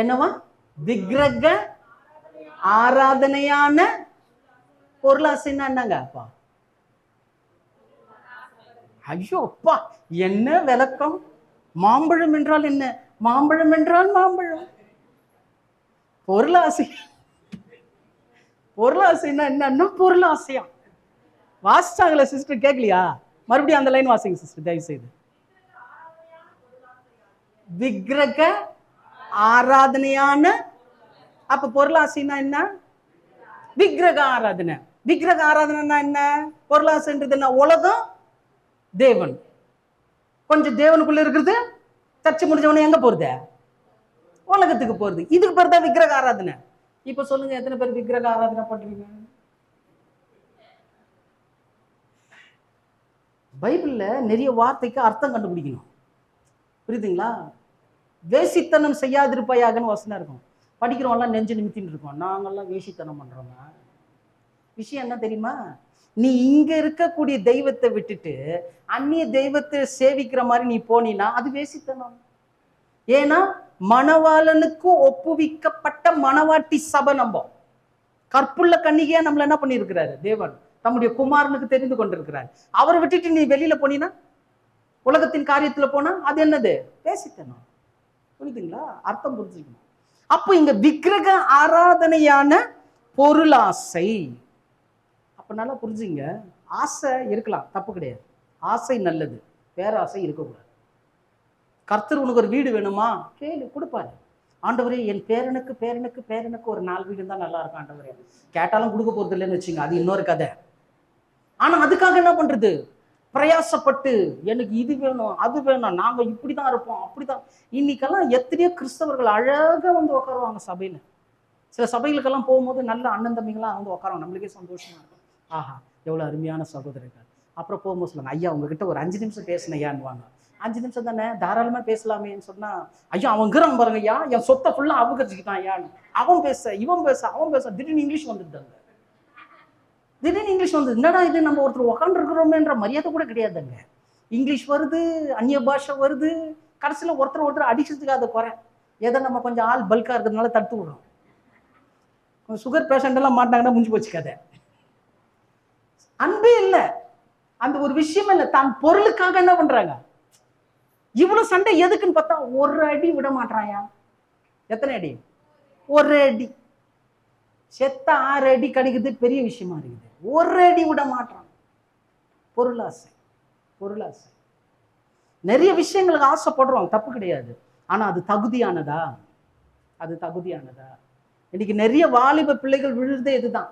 என்னவா? விக்கிரக ஆராதனையான பொருளாசைன்னா என்னங்க அப்பா? ஐயோ அப்பா, என்ன விளக்கம்! மாம்பழம் என்றால் என்ன? மாம்பழம் என்றால் மாம்பழம். பொருளாசை, பொருளாசைன்னா என்னன்னா பொருளாசையா? வாசிச்சாங்களே சிஸ்டர், கேட்கலையா? மறுபடியும் அந்த லைன் வாசிங்க சிஸ்டர் தயவு செய்து. விக்கிரக ஆராதனையான, அப்ப பொருளாசைன்னா என்ன? விக்கிரக ஆராதனை. விக்கிரக ஆராதனைன்னா என்ன? பொருளாசைன்றது என்ன? உலகம், தேவன். கொஞ்சம் தேவனுக்குள்ள இருக்கிறது, சர்ச்சை முடிஞ்சவனே எங்க போறது? உலகத்துக்கு போறது. இதுக்கு பேர் தான் விக்கிரக ஆராதனை. இப்ப சொல்லுங்க, எத்தனை பேர் விக்கிரக ஆராதனை பண்றீங்க? பைபிள்ல நிறைய வார்த்தைக்கு அர்த்தம் கண்டுபிடிக்கணும், புரியுதுங்களா? வேசித்தனம் செய்யாதிருப்பாயாகன்னு வசனம் இருக்கும். படிக்கிறவங்கலாம் நெஞ்சு நிமித்தின்னு இருக்கோம், நாங்கெல்லாம் வேசித்தனம் பண்றோங்க. விஷயம் என்ன தெரியுமா? நீ இங்க இருக்கக்கூடிய தெய்வத்தை விட்டுட்டு அந்நிய தெய்வத்தை சேவிக்கிற மாதிரி நீ போனீன்னா அது வேசித்தனம். ஏன்னா மணவாளனுக்கு ஒப்புவிக்கப்பட்ட மணவாட்டி சபை நம்ம. கற்புள்ள கன்னிகையா நம்மள என்ன பண்ணியிருக்கிறாரு தேவன்? தம்முடைய குமாரனுக்கு தெரிந்து கொண்டிருக்கிறார். அவரை விட்டுட்டு நீ வெளியில போனீன்னா, உலகத்தின் காரியத்துல போனா அது என்னது? வேசித்தனம். புரியுதுங்களா? அர்த்தம் புரிஞ்சுக்கணும். அப்போ இங்க விக்கிரக ஆராதனையான பொருளாசை. அப்ப நல்லா புரிஞ்சுங்க. ஆசை இருக்கலாம், தப்பு கிடையாது, ஆசை நல்லது, பேராசை இருக்கக்கூடாது. கர்த்தர் உனக்கு ஒரு வீடு வேணுமா? கேளு, கொடுப்பாரு. ஆண்டவரே என் பேரனுக்கு பேரனுக்கு பேரனுக்கு ஒரு 4 வீடு தான் நல்லா இருக்கும் ஆண்டவரே. கேட்டாலும் கொடுக்க போறது இல்லைன்னு வச்சுங்க, அது இன்னொரு கதை. ஆனா அதுக்காக என்ன பண்றது? பிரயாசப்பட்டு எனக்கு இது வேணும் அது வேணும், நாங்க இப்படிதான் இருப்போம் அப்படிதான். இன்னைக்கெல்லாம் எத்தனையோ கிறிஸ்தவர்கள் அழகா வந்து உட்காருவாங்க சபையில. சில சபைகளுக்கெல்லாம் போகும்போது நல்ல அண்ணன் தம்பிங்களாம் வந்து உட்காருவாங்க, நம்மளுக்கே சந்தோஷமா இருக்கும். ஆஹா எவ்வளவு அருமையான சகோதரர்கள். அப்புறம் போகும்போது சொல்லுவாங்க, ஐயா உங்ககிட்ட ஒரு 5 நிமிஷம் பேசினையான்னுவாங்க. 5 நிமிஷம் தானே, தாராளமா பேசலாமேன்னு சொன்னா, ஐயா அவங்கிறான் பாருங்க ஐயா, என் சொத்தை ஃபுல்லா அபகரிச்சுக்கிட்டான் ஐயான்னு. அவன் பேச இவன் பேச அவன் பேச, திடீர்னு இங்கிலீஷ் வந்துட்டாங்க. திடீர்னு இங்கிலீஷ் வந்து என்னடா இது, நம்ம ஒருத்தர் உட்காந்து இருக்கிறோமேன்ற மரியாதை கூட கிடையாதுங்க. இங்கிலீஷ் வருது, அந்நிய பாஷை வருது, கடைசியில் ஒருத்தர் அடிக்கிறதுக்கு அதை குறை. ஏதோ நம்ம கொஞ்சம் ஆள் பல்கா இருக்கிறதுனால தடுத்து விடுறோம். சுகர் பேஷண்ட் எல்லாம் மாட்டாங்கன்னா முடிஞ்சு போச்சு கதை. அன்பே இல்லை, அந்த ஒரு விஷயம் இல்லை. தான் பொருளுக்காக என்ன பண்றாங்க? இவ்வளவு சண்டை எதுக்குன்னு பார்த்தா ஒரு அடி விட மாட்டாயா. எத்தனை அடி? ஒரு அடி. செத்த 6 அடி கிடைக்குது பெரிய விஷயமா இருக்குது. ஒரு அடி விட மாட்டான். பொருளாசை, பொருளாசை. நிறைய விஷயங்களுக்கு ஆசைப்படுறோம், தப்பு கிடையாது. ஆனா அது தகுதியானதா? அது தகுதியானதா? இன்னைக்கு நிறைய வாலிப பிள்ளைகள் விழுறதே இதுதான்.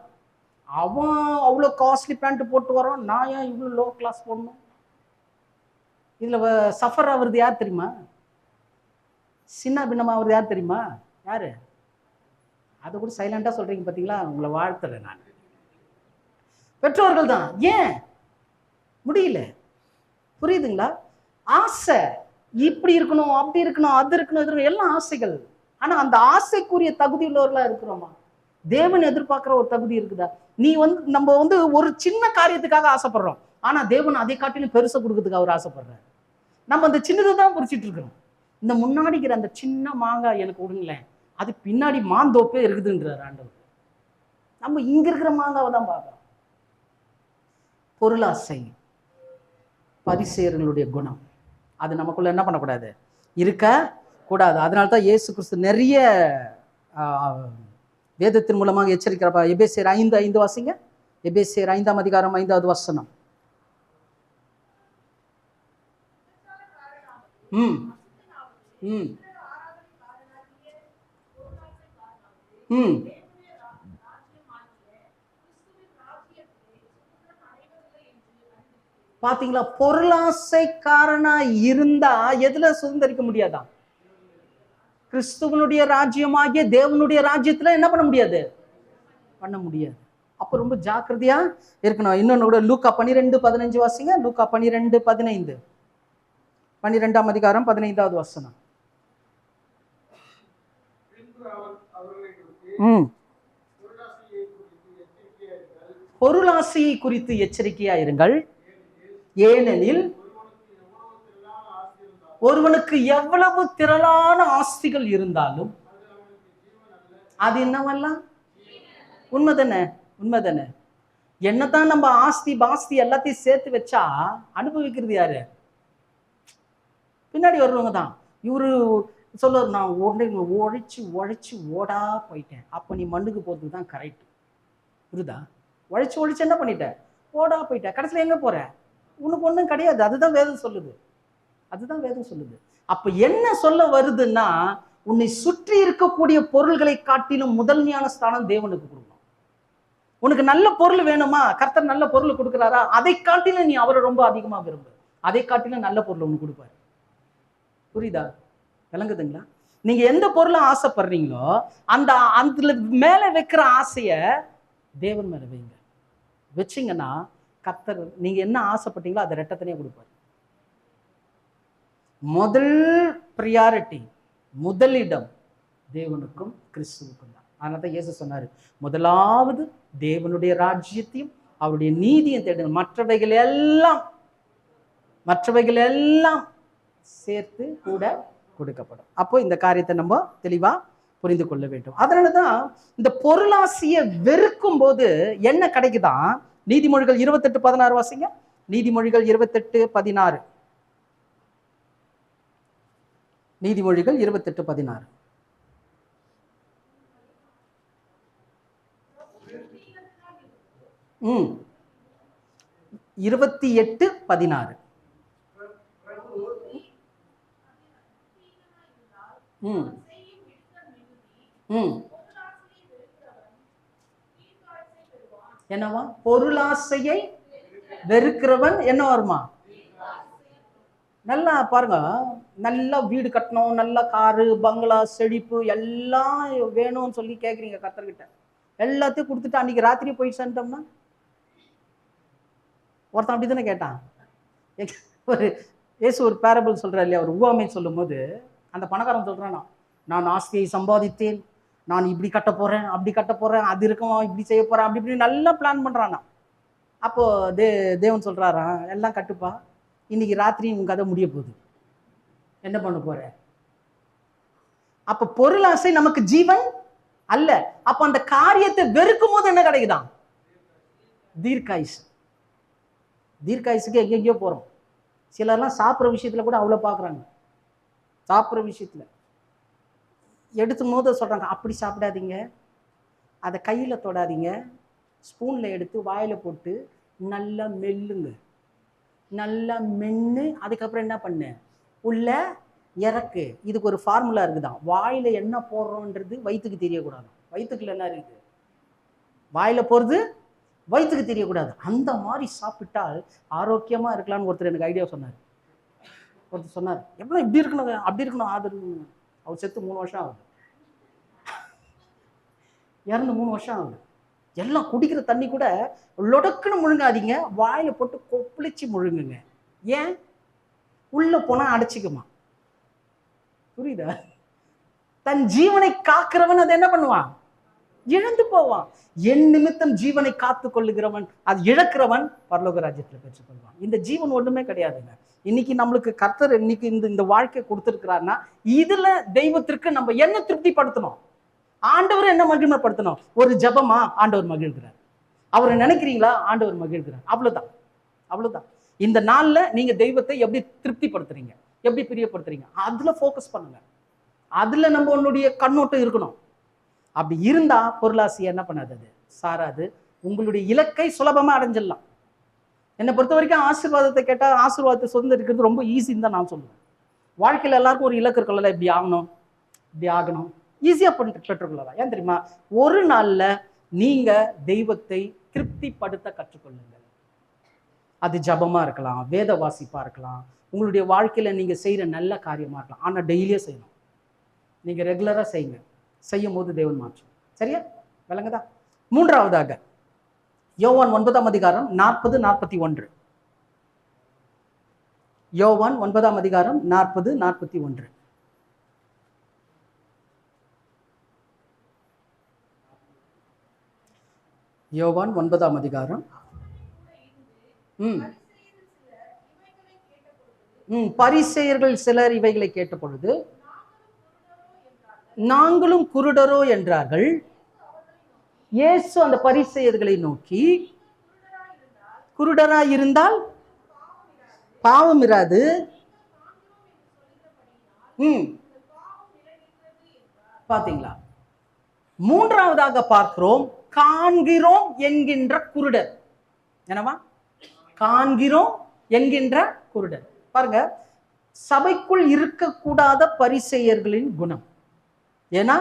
அவன் அவ்வளோ காஸ்ட்லி பேண்ட் போட்டு வரான், நான் ஏன் இவ்வளோ லோ கிளாஸ் போடணும்? இதுல சஃபர் ஆகுறது யார் தெரியுமா? சின்ன பின்னமாவது யார் தெரியுமா? யாரு? அதை கூட சைலண்டா சொல்றீங்க பாத்தீங்களா? உங்களை வாழ்த்துறேன் நான். பெற்றோர்கள் தான். ஏன் முடியல? புரியுதுங்களா? ஆசை, இப்படி இருக்கணும், அப்படி இருக்கணும், அது இருக்கணும், இது இருக்கணும், எல்லாம் ஆசைகள். ஆனா அந்த ஆசைக்குரிய தகுதி உள்ளவர்களா இருக்கிறோமா? தேவன் எதிர்பார்க்கிற ஒரு தகுதி இருக்குதா? நம்ம ஒரு சின்ன காரியத்துக்காக ஆசைப்படுறோம், ஆனா தேவன் அதை காட்டிலும் பெருசை கொடுக்கறதுக்கு அவர் ஆசைப்படுறாரு. நம்ம அந்த சின்னதை தான் குறிச்சிட்டு இருக்கிறோம். இந்த முன்னாடிக்கிற அந்த சின்ன மாங்காய் எனக்கு விடுங்களேன், அது பின்னாடி மாந்தோப்பே இருக்குதுன்றார் ஆண்டவர். நம்ம இங்க இருக்கிற மாங்காவை தான் பார்க்கிறோம். பொருளாசை பரிசேயர்களுடைய குணம், அது நமக்குள்ள என்ன பண்ணக்கூடாது? இருக்க கூடாது. அதனால்தான் இயேசு கிறிஸ்து நிறைய வேதத்தின் மூலமாக எச்சரிக்கிறப்ப. எபேசியர் 5:5 வாசிங்க. எபேசியர் 5ஆம் அதிகாரம் 5வது வசனம். ம் ம் ம் பாத்தீங்களா? பொருளாசைக்காரனா இருந்தா எதுல சுதந்திரிக்க முடியாதான்? கிறிஸ்துவனுடைய ராஜ்யமாகிய தேவனுடைய ராஜ்யத்துல என்ன பண்ண முடியாது? பண்ண முடியாது. அப்ப ரொம்ப ஜாக்கிரதையா இருக்கணும். இன்னொன்னு கூட லூக்கா 12:15 வாசிங்க. லூக்கா 12:15, 12ஆம் அதிகாரம் 15வது வசனம். பொருளாசையை குறித்து எச்சரிக்கையா இருங்கள், ஏனெனில் ஒருவனுக்கு எவ்வளவு திரளான ஆஸ்திகள் இருந்தாலும் அது என்னவெல்லாம் உண்மைதானே? உண்மைதானே? என்னதான் நம்ம ஆஸ்தி பாஸ்தி எல்லாத்தையும் சேர்த்து வச்சா அனுபவிக்கிறது யாரு? பின்னாடி வருவங்க தான். இவரு சொல்லுவார், நான் உழைச்சு உழைச்சு ஓடா போயிட்டேன். அப்ப நீ மண்ணுக்கு போறது தான் கரெக்ட். புரியுதா? உழைச்சு என்ன பண்ணிட்ட? ஓடா போயிட்ட. கடைசியில் எங்க போற? உனக்கு ஒண்ணும் கிடையாது. அதுதான் வேதம் சொல்லுது. அதுதான் வேதம் சொல்லுது. அப்ப என்ன சொல்ல வருதுன்னா, உன்னை சுற்றி இருக்கக்கூடிய பொருள்களை காட்டிலும் முதன்மையான ஸ்தானம் தேவனுக்கு கொடுக்கணும். உனக்கு நல்ல பொருள் வேணுமா? கர்த்தர் நல்ல பொருள் கொடுக்குறாரா? அதை காட்டிலும் நீ அவரை ரொம்ப அதிகமா விரும்பு. அதை காட்டிலும் நல்ல பொருள் உனக்கு கொடுப்பாரு. புரியுதா? விளங்குதுங்களா? நீங்க எந்த பொருளை ஆசைப்படுறீங்களோ அந்த அதுல மேல வைக்கிற ஆசைய தேவன் மேல வைங்க. வச்சிங்கன்னா கர்த்தர் நீங்க என்ன ஆசைப்பட்டீங்களோ அதை ரெட்டத்தனையே கொடுப்பாரு. முதல் பிரியாரிட்டி, முதலிடம் தேவனுக்கும் கிறிஸ்துவுக்கும் தான். அதனால தான் இயேசு சொன்னாரு, முதலாவது தேவனுடைய ராஜ்யத்தையும் அவருடைய நீதியும் தேடுங்க, மற்றவைகள் எல்லாம் சேர்த்து கூட கொடுக்கப்படும். அப்போ இந்த காரியத்தை நம்ம தெளிவா புரிந்து கொள்ள வேண்டும். அதனாலதான் இந்த பொருளாசையை வெறுக்கும் போது என்ன கிடைக்குதான்? நீதிமொழிகள் 28:16 வாசிங்க. நீதிமொழிகள் 28:16. நீதிமொழிகள் 28:16. ம் 28:16. ம் ம் என்னவா? பொருளாசையை வெறுக்கிறவன் என்ன வருமா? நல்லா பாருங்க, நல்லா வீடு கட்டணும், நல்ல காரு பங்களா செழிப்பு எல்லாம் வேணும்னு சொல்லி கேட்குறீங்க கர்த்தர்கிட்ட. எல்லாத்தையும் கொடுத்துட்டு அன்னைக்கு ராத்திரி போயிட்டு சென்றோம்னா ஒருத்தன் அப்படி தானே கேட்டான். ஒரு பேரபிள் சொல்றாரு இல்லையா, ஒரு உவமை சொல்லும் போது அந்த பணக்காரன் சொல்றான், நான் ஆஸ்தியை சம்பாதித்தேன், நான் இப்படி கட்ட போறேன், அப்படி கட்ட போறேன், அது இருக்கும், இப்படி செய்ய போறேன், அப்படி இப்படி நல்லா பிளான் பண்றானா. அப்போ தேவன் சொல்றாரா, எல்லாம் கட்டுப்பா, இன்னைக்கு ராத்திரி உங்க கதை முடிய போகுது. என்ன பண்ண போற? அப்ப பொருளாசை நமக்கு ஜீவன் அல்ல. அப்ப அந்த காரியத்தை வெறுக்கும் போது என்ன கிடைக்குதான்? தீர்க்காயுசு. தீர்க்காயுசுக்கு எங்கெங்கயோ போறோம். சிலர்லாம் சாப்பிட்ற விஷயத்துல கூட அவ்வளவு பாக்குறாங்க. சாப்பிட்ற விஷயத்துல எடுத்தும் போது சொல்றாங்க, அப்படி சாப்பிடாதீங்க, அதை கையில தொடாதீங்க, ஸ்பூன்ல எடுத்து வாயில போட்டு நல்லா மெல்லுங்க, நல்லா மென்னு அதுக்கப்புறம் என்ன பண்ணு, உள்ள இறக்கு. இதுக்கு ஒரு ஃபார்முலா இருக்குதான். வாயில என்ன போடுறோன்றது வயிற்றுக்கு தெரியக்கூடாது. வயிற்றுக்குள்ள என்ன இருக்குது, வாயில போறது வயிற்றுக்கு தெரியக்கூடாது. அந்த மாதிரி சாப்பிட்டால் ஆரோக்கியமா இருக்கலாம்னு ஒருத்தர் எனக்கு ஐடியா சொன்னார். ஒருத்தர் சொன்னார், எவ்வளோ இப்படி இருக்கணும் அப்படி இருக்கணும் ஆதரவு. அவர் செத்து 3 வருஷம் ஆகுது, இறந்து 3 வருஷம் ஆகுது. எல்லாம் குடிக்கிற தண்ணி கூட லொடக்குன்னு முழுங்காதீங்க, வாயில போட்டு கொப்பளிச்சு முழுங்குங்க. ஏன்? உள்ள போனா அடைச்சிக்குமா. புரியுதா? தன் ஜீவனை காக்கிறவன் அதை என்ன பண்ணுவான்? இழந்து போவான். என் நிமித்தம் ஜீவனை காத்து கொள்ளுகிறவன், அது இழக்கிறவன் பரலோக ராஜ்யத்தில் பெற்றுக்கொள்வான். இந்த ஜீவன் ஒண்ணுமே கிடையாதுங்க. இன்னைக்கு நம்மளுக்கு கர்த்தர் இன்னைக்கு இந்த வாழ்க்கை கொடுத்திருக்கிறாருன்னா இதுல தெய்வத்திற்கு நம்ம என்ன திருப்திப்படுத்தணும்? ஆண்டவர் என்ன மகிமைப்படுத்தணும்? ஒரு ஜபமா ஆண்டவர் மகிழ்கிறார். அவரை நினைக்கிறீங்களா? ஆண்டவர் மகிழ்கிறார். அவ்வளவுதான், அவ்வளவுதான். இந்த நாள்ல நீங்க தெய்வத்தை எப்படி திருப்திப்படுத்துறீங்க, எப்படி பிரியப்படுத்துறீங்க, அதுல போக்கஸ் பண்ணுங்க. அதுல நம்ம உன்னுடைய கண்ணோட்டம் இருக்கணும். அப்படி இருந்தா பொருளாசி என்ன பண்ணாது, சாராது. உங்களுடைய இலக்கை சுலபமா அடைஞ்சிடலாம். என்னை பொறுத்த வரைக்கும் ஆசீர்வாதத்தை கேட்டா ஆசீர்வாதத்தை சொந்த இருக்கிறது ரொம்ப ஈஸின்னு தான் நான் சொல்லுவேன். வாழ்க்கையில எல்லாருக்கும் ஒரு இலக்கு இருக்கல, இப்படி ஆகணும் இப்படி ஆகணும், ஈஸியா பெற்றுக்கொள்ளலாம். ஏன் தெரியுமா? ஒரு நாள்ல நீங்க தெய்வத்தை திருப்திப்படுத்த கற்றுக்கொள்ளுங்கள். அது ஜபமா இருக்கலாம், வேத வாசிப்பா இருக்கலாம், உங்களுடைய வாழ்க்கையில நீங்க செய்யற நல்ல காரியமா இருக்கலாம். ஆனா டெய்லியே செய்யணும். நீங்க ரெகுலரா செய்யுங்க. செய்யும் போது தேவன் மாற்றும். சரியா? விளங்குதா? மூன்றாவதாக யோவான் 9ஆம் அதிகாரம் 40-41. யோவான் 9ஆம் அதிகாரம் 40-41. யோவான் 9ஆம் அதிகாரம். பரிசேயர்கள் சிலர் இவைகளை கேட்ட பொழுது நாங்களும் குருடரோ என்றார்கள். இயேசு அந்த பரிசேயர்களை நோக்கி, குருடராய் இருந்தால் பாவம் இராது. பாத்தீங்களா? மூன்றாவதாக பார்க்கிறோம், காண்கிறோம் என்கின்ற குருடர். என்னவா? காண்கிறோம் என்கின்ற குருடர். பாருங்க, சபைக்குள் இருக்கக்கூடாத பரிசேயர்களின் குணம். ஏன்னா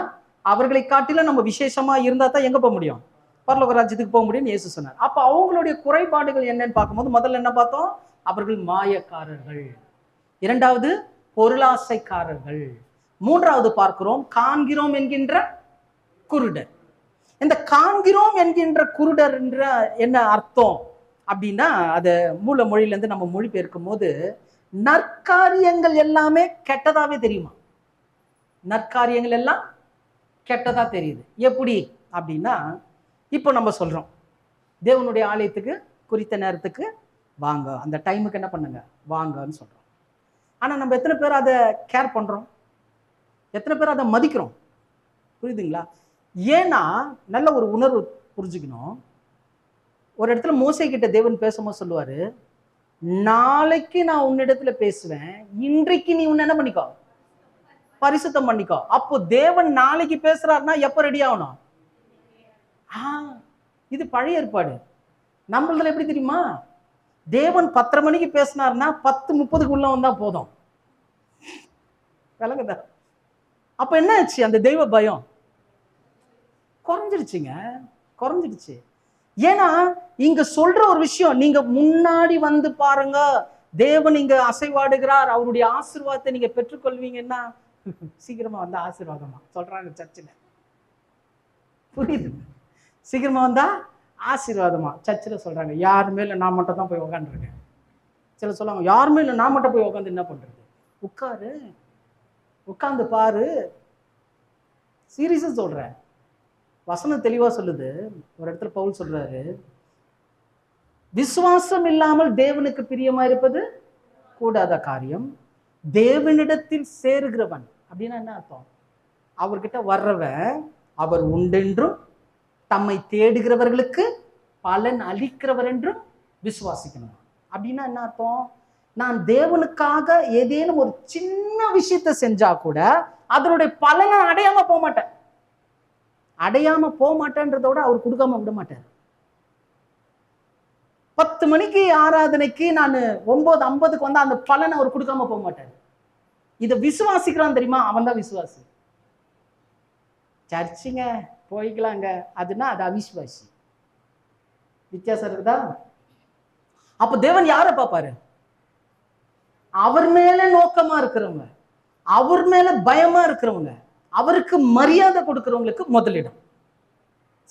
அவர்களை காட்டிலும் நம்ம விசேஷமா இருந்தா தான் எங்க போக முடியும்? பரலோக ராஜ்யத்துக்கு போக முடியும் இயேசு சொன்னார். அப்ப அவங்களுடைய குறைபாடுகள் என்னன்னு பார்க்கும்போது முதல்ல என்ன பார்த்தோம்? அவர்கள் மாயக்காரர்கள். இரண்டாவது பொருளாசைக்காரர்கள். மூன்றாவது பார்க்கிறோம், காண்கிறோம் என்கின்ற குருடர். இந்த காண்கிறோம் என்கின்ற குருடர் என்ற என்ன அர்த்தம் அப்படின்னா, அத மூல மொழியிலேருந்து நம்ம மொழிபெயர்க்கும் போது நற்காரியங்கள் எல்லாமே கெட்டதாவே தெரியுமா? நற்காரியங்கள் எல்லாம் கெட்டதா தெரியுது. எப்படி அப்படின்னா, இப்போ நம்ம சொல்றோம் தேவனுடைய ஆலயத்துக்கு குறித்த நேரத்துக்கு வாங்க, அந்த டைமுக்கு என்ன பண்ணுங்க வாங்கன்னு சொல்றோம். ஆனா நம்ம எத்தனை பேர் அதை கேர் பண்றோம்? எத்தனை பேர் அதை மதிக்கிறோம்? புரியுதுங்களா? ஏன்னா நல்ல ஒரு உணர்வு புரிஞ்சுக்கணும். ஒரு இடத்துல மோசே கிட்ட தேவன் பேசும்போது சொல்லுவாரு, நாளைக்கு நான் உன்னிடத்துல பேசுவேன், இன்றைக்கு நீ உன்ன என்ன பண்ணிக்கோ, பரிசுத்தம் பண்ணிக்கோ. அப்போ தேவன் நாளைக்கு பேசுறாருன்னா எப்ப ரெடி ஆகணும்? இது பழைய ஏற்பாடு. நம்மளதுல எப்படி தெரியுமா? தேவன் 10:30 மணிக்கு பேசினார்னா 10:30 உள்ள வந்தா போதும். விளங்குதா? அப்ப என்ன ஆச்சு? அந்த தெய்வ பயம் குறைஞ்சிருச்சுங்க, குறைஞ்சிருச்சு. ஏன்னா இங்க சொல்ற ஒரு விஷயம், நீங்க முன்னாடி வந்து பாருங்க, தேவன் இங்க அசைவாடுகிறார், அவருடைய ஆசீர்வாதத்தை நீங்க பெற்றுக்கொள்வீங்கன்னா சீக்கிரமா வந்தா ஆசீர்வாதமா சொல்றாங்க சர்ச்சில். புரியுது? சீக்கிரமா வந்தா ஆசீர்வாதமா சர்ச்சில் சொல்றாங்க. யாருமே இல்லை, நான் மட்டும் தான் போய் உக்காந்துருக்கேன். சில சொல்லுவாங்க, யாருமே இல்லை, நான் மட்டும் போய் உட்காந்து என்ன பண்றது? உட்காரு, உட்காந்து பாரு. சீரியஸா சொல்றேன். வசனம் தெளிவா சொல்லுது. ஒரு இடத்துல பவுல் சொல்றாரு, விசுவாசம் இல்லாமல் தேவனுக்கு பிரியமா இருப்பது கூடாத காரியம். தேவனிடத்தில் சேருகிறவன் அப்படின்னா என்ன அர்த்தம்? அவர்கிட்ட வர்றவன் அவர் உண்டென்றும் தம்மை தேடுகிறவர்களுக்கு பலன் அளிக்கிறவர் என்றும் விசுவாசிக்கணும். அப்படின்னா என்ன அர்த்தம்? நான் தேவனுக்காக ஏதேனும் ஒரு சின்ன விஷயத்த செஞ்சா கூட அதனுடைய பலனை அடையாம போக மாட்டேன். அடையாம போக மாட்டேன்றதோட அவர் கொடுக்காம விட மாட்டார். 10 மணிக்கு ஆராதனைக்கு நான் 9:50 வந்தா அந்த பலனை அவர் கொடுக்காம போக மாட்டார். இதை விசுவாசிக்கிறான் தெரியுமா, அவன் தான் விசுவாசி. சர்ச்சுங்க போய்க்கலாங்க அதுனா அது அவிசுவாசி. வித்தியாசம் இருக்குதா? அப்ப தேவன் யாரை பார்ப்பாரு? அவர் மேல நோக்கமா இருக்கிறவங்க, அவர் மேல பயமா இருக்கிறவங்க, அவருக்கு மரியாதை கொடுக்கிறவங்களுக்கு முதலிடம்.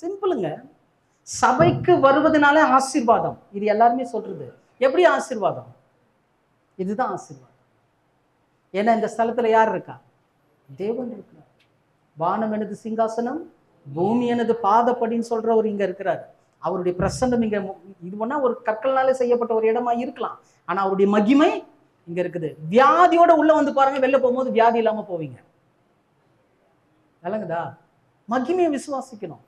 சிம்பிளுங்க. சபைக்கு வருவதனால ஆசீர்வாதம். இது எல்லாருமே சொல்றது. எப்படி ஆசீர்வாதம்? இதுதான் ஆசீர்வாதம். ஏன்னா இந்த ஸ்தலத்துல யார் இருக்கா? தேவன் இருக்கிறார். வானம் எனது சிங்காசனம், பூமி எனது பாதப்படின்னு சொல்றவர் இங்க இருக்கிறார். அவருடைய பிரசன்னம் இங்க, இது ஒண்ணா ஒரு கற்கள்னால செய்யப்பட்ட ஒரு இடமா இருக்கலாம், ஆனா அவருடைய மகிமை இங்க இருக்குது. வியாதியோட உள்ள வந்து பாருங்க, வெளில போகும்போது வியாதி இல்லாம போவீங்க. விளங்குதா? மகிமையை விசுவாசிக்கணும்.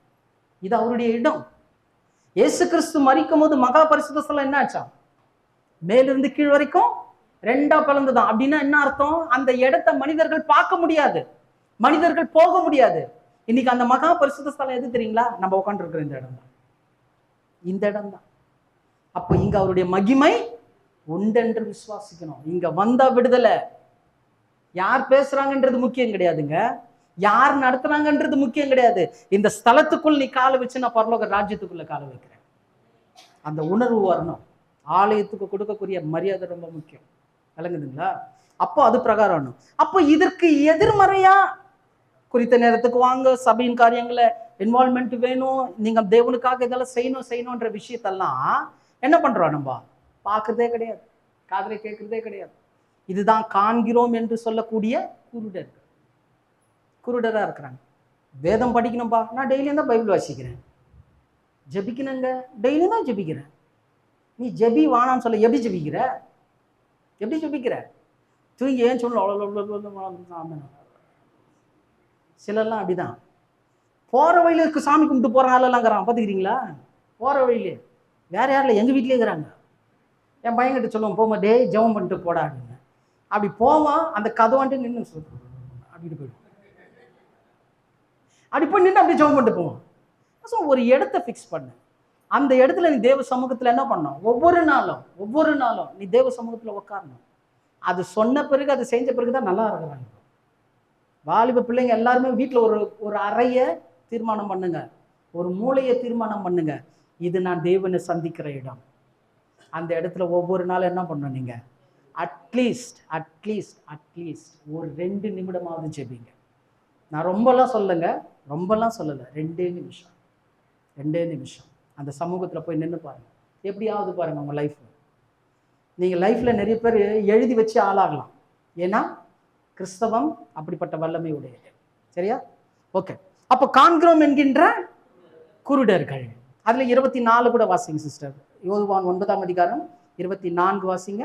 இது அவருடைய இடம். இயேசு கிறிஸ்து மரிக்கும் போது மகா பரிசுத்த ஸ்தலம் என்ன ஆச்சா? மேலிருந்து கீழ் வரைக்கும் 2ஆ பிளந்துதான். அப்படின்னா என்ன அர்த்தம்? அந்த இடத்தை மனிதர்கள் பார்க்க முடியாது, மனிதர்கள் போக முடியாது. இன்னைக்கு அந்த மகா பரிசுத்த ஸ்தலம் எது தெரியுங்களா? நம்ம உட்காந்து இருக்கிற இந்த இடம் தான். இந்த இடம் தான். அப்ப இங்க அவருடைய மகிமை உண்டென்று விசுவாசிக்கணும். இங்க வந்தா விடுதலை. யார் பேசுறாங்கன்றது முக்கியம் கிடையாதுங்க, யார் நடத்துறாங்கன்றது முக்கியம் கிடையாது. இந்த ஸ்தலத்துக்குள் நீ காலை வச்சு நான் பரலோக ராஜ்யத்துக்குள்ள காலை வைக்கிறேன். அந்த உணர்வு வரணும். ஆலயத்துக்கு கொடுக்கக்கூடிய மரியாதை ரொம்ப முக்கியம். விளங்குதுங்களா? அப்போ அது பிரகாரம். அப்போ இதற்கு எதிர்மறையா குறித்த நேரத்துக்கு வாங்க, சபையின் காரியங்களை இன்வால்மெண்ட் வேணும், நீங்க தேவனுக்காக இதெல்லாம் செய்யணும்ன்ற விஷயத்தெல்லாம் என்ன பண்றோம்? நம்ம பார்க்கறதே கிடையாது, காதுல கேட்கறதே கிடையாது. இதுதான் காண்கிறோம் என்று சொல்லக்கூடிய குருடரா இருக்கிறாங்க. வேதம் படிக்கணும்பா, நான் டெய்லியும் தான் பைபிள் வாசிக்கிறேன். ஜபிக்கணுங்க, டெய்லியும் தான் ஜபிக்கிறேன். நீ ஜபி வானான்னு சொல்ல, எப்படி ஜபிக்கிற? எப்படி ஜபிக்கிற? தூங்கி ஏன் சொல்லணும். சிலர்லாம் அப்படிதான் போற வழியில சாமி கும்பிட்டு போற ஆளெல்லாம்ங்கிறான். பார்த்துக்கிறீங்களா? போற வழியில வேற யாரில் எங்க வீட்லயே இருக்கிறாங்க. என் பையன்கிட்ட சொல்லுவோம், போமா டே ஜெபம் பண்ணிட்டு போடா அப்படின்னு. அப்படி போவான், அந்த கதவான்ட்டு நின்று சொல்லுவோம், அப்படின்ட்டு போயிடுவோம். அப்படி போய் நின்று அப்படி ஜெபம் பண்ணிட்டு போவோம். ஸோ ஒரு இடத்த ஃபிக்ஸ் பண்ணு. அந்த இடத்துல நீ தேவ சமூகத்துல என்ன பண்ணணும்? ஒவ்வொரு நாளும் நீ தேவ சமூகத்துல உட்காரணும். அது சொன்ன பிறகு, அது செஞ்ச பிறகுதான் நல்லா இருக்கிறாங்க. வாலிப பிள்ளைங்க எல்லாருமே வீட்டில் ஒரு அறைய தீர்மானம் பண்ணுங்க, ஒரு மூளையை தீர்மானம் பண்ணுங்க. இது நான் தேவனை சந்திக்கிற இடம். அந்த இடத்துல ஒவ்வொரு நாளும் என்ன பண்ணணும்? நீங்க அட்லீஸ்ட் ஒரு 2 நிமிடமாவது ஜெபிங்க. நான் ரொம்பலாம் சொல்லலைங்க, ரொம்பலாம் சொல்லலை, 2 நிமிஷம் அந்த சமூகத்துல போய் நின்று பாருங்க. எப்படியாவது பாருங்க உங்க லைஃப். நீங்க லைஃப்ல நிறைய பேர் எழுதி வச்சு ஆளாகலாம். ஏன்னா கிறிஸ்தவம் அப்படிப்பட்ட வல்லமை உடையது. சரியா? ஓகே. அப்ப காண்கிறோம் என்கின்ற குருடர்கள். அதுல 24 கூட வாசிங்க சிஸ்டர். யோவான் 9ஆம் அதிகாரம் 24 வாசிங்க.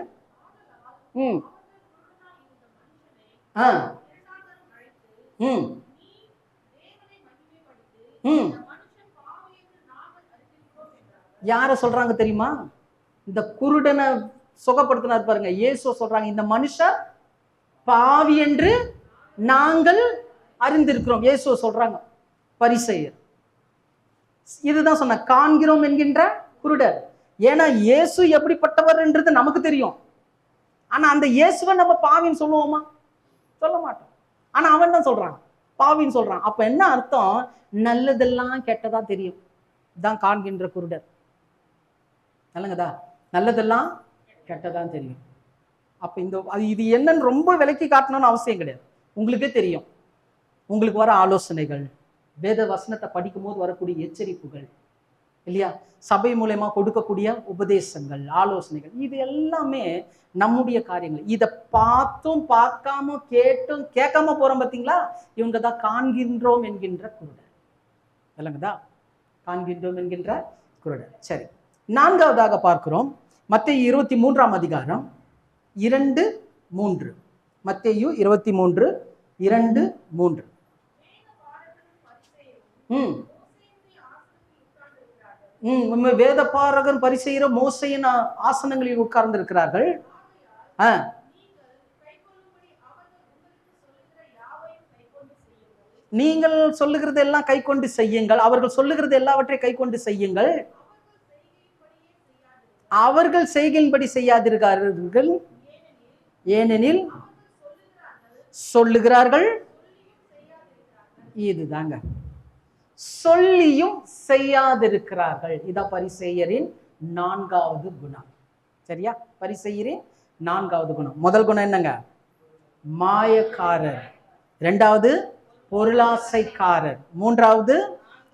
யார சொல்றாங்க தெரியுமா? இந்த குருடனை சுகப்படுத்தினார் பாருங்க, இயேசு சொல்றாங்க, இந்த மனுஷன் பாவி என்று நாங்கள் அறிந்திருக்கிறோம். இயேசு சொல்றாங்க. பரிசேயர் இதுதான் சொன்ன, காண்கிறோம் என்கின்ற குருடர். ஏன்னா இயேசு எப்படிப்பட்டவர் என்றது நமக்கு தெரியும். ஆனா அந்த இயேசுவை நம்ம பாவின்னு சொல்லுவோமா? சொல்ல மாட்டோம். ஆனா அவன் தான் சொல்றான், பாவின்னு சொல்றான். அப்ப என்ன அர்த்தம்? நல்லதெல்லாம் கெட்டதா தெரியும். தான் காண்கின்ற குருடர். நல்லங்கதா? நல்லதெல்லாம் கெட்டதான் தெரியும். அப்ப இது என்னன்னு ரொம்ப விளக்கி காட்டணும்னு அவசியம் கிடையாது. உங்களுக்கே தெரியும். உங்களுக்கு வர ஆலோசனைகள், வேத வசனத்தை படிக்கும் போது வரக்கூடிய எச்சரிப்புகள் இல்லையா, சபை மூலமா கொடுக்கக்கூடிய உபதேசங்கள், ஆலோசனைகள், இது எல்லாமே நம்முடைய காரியங்கள். இதை பார்த்தும் பார்க்காம கேட்டும் கேட்காம போறோம் பார்த்தீங்களா? இவங்க தான் காண்கின்றோம் என்கின்ற குருடர். இல்லைங்கதா? காண்கின்றோம் என்கின்ற குருடர். சரி, 4வதாக பார்க்கிறோம் மத்தேயு 23ஆம் அதிகாரம் 2:3. மத்தேயு 23:2-3. வேத பாரகன் பரிசேயரும் மோசேயின் ஆசனங்களில் உட்கார்ந்து இருக்கிறார்கள். நீங்கள் சொல்லுகிறது எல்லாம் கை கொண்டு செய்யுங்கள். அவர்கள் சொல்லுகிறது எல்லாவற்றையும் கை கொண்டு செய்யுங்கள். அவர்கள் செய்கையின்படி செய்யாதிருக்கிறார்கள், ஏனெனில் சொல்லுகிறார்கள். இதுதாங்க, சொல்லியும் செய்யாதிருக்கிறார்கள். இதான் பரிசேயரின் 4வது குணம். சரியா? பரிசேயரின் 4வது குணம். முதல் குணம் என்னங்க? மாயக்காரர். 2வது பொருளாசைக்காரர். 3வது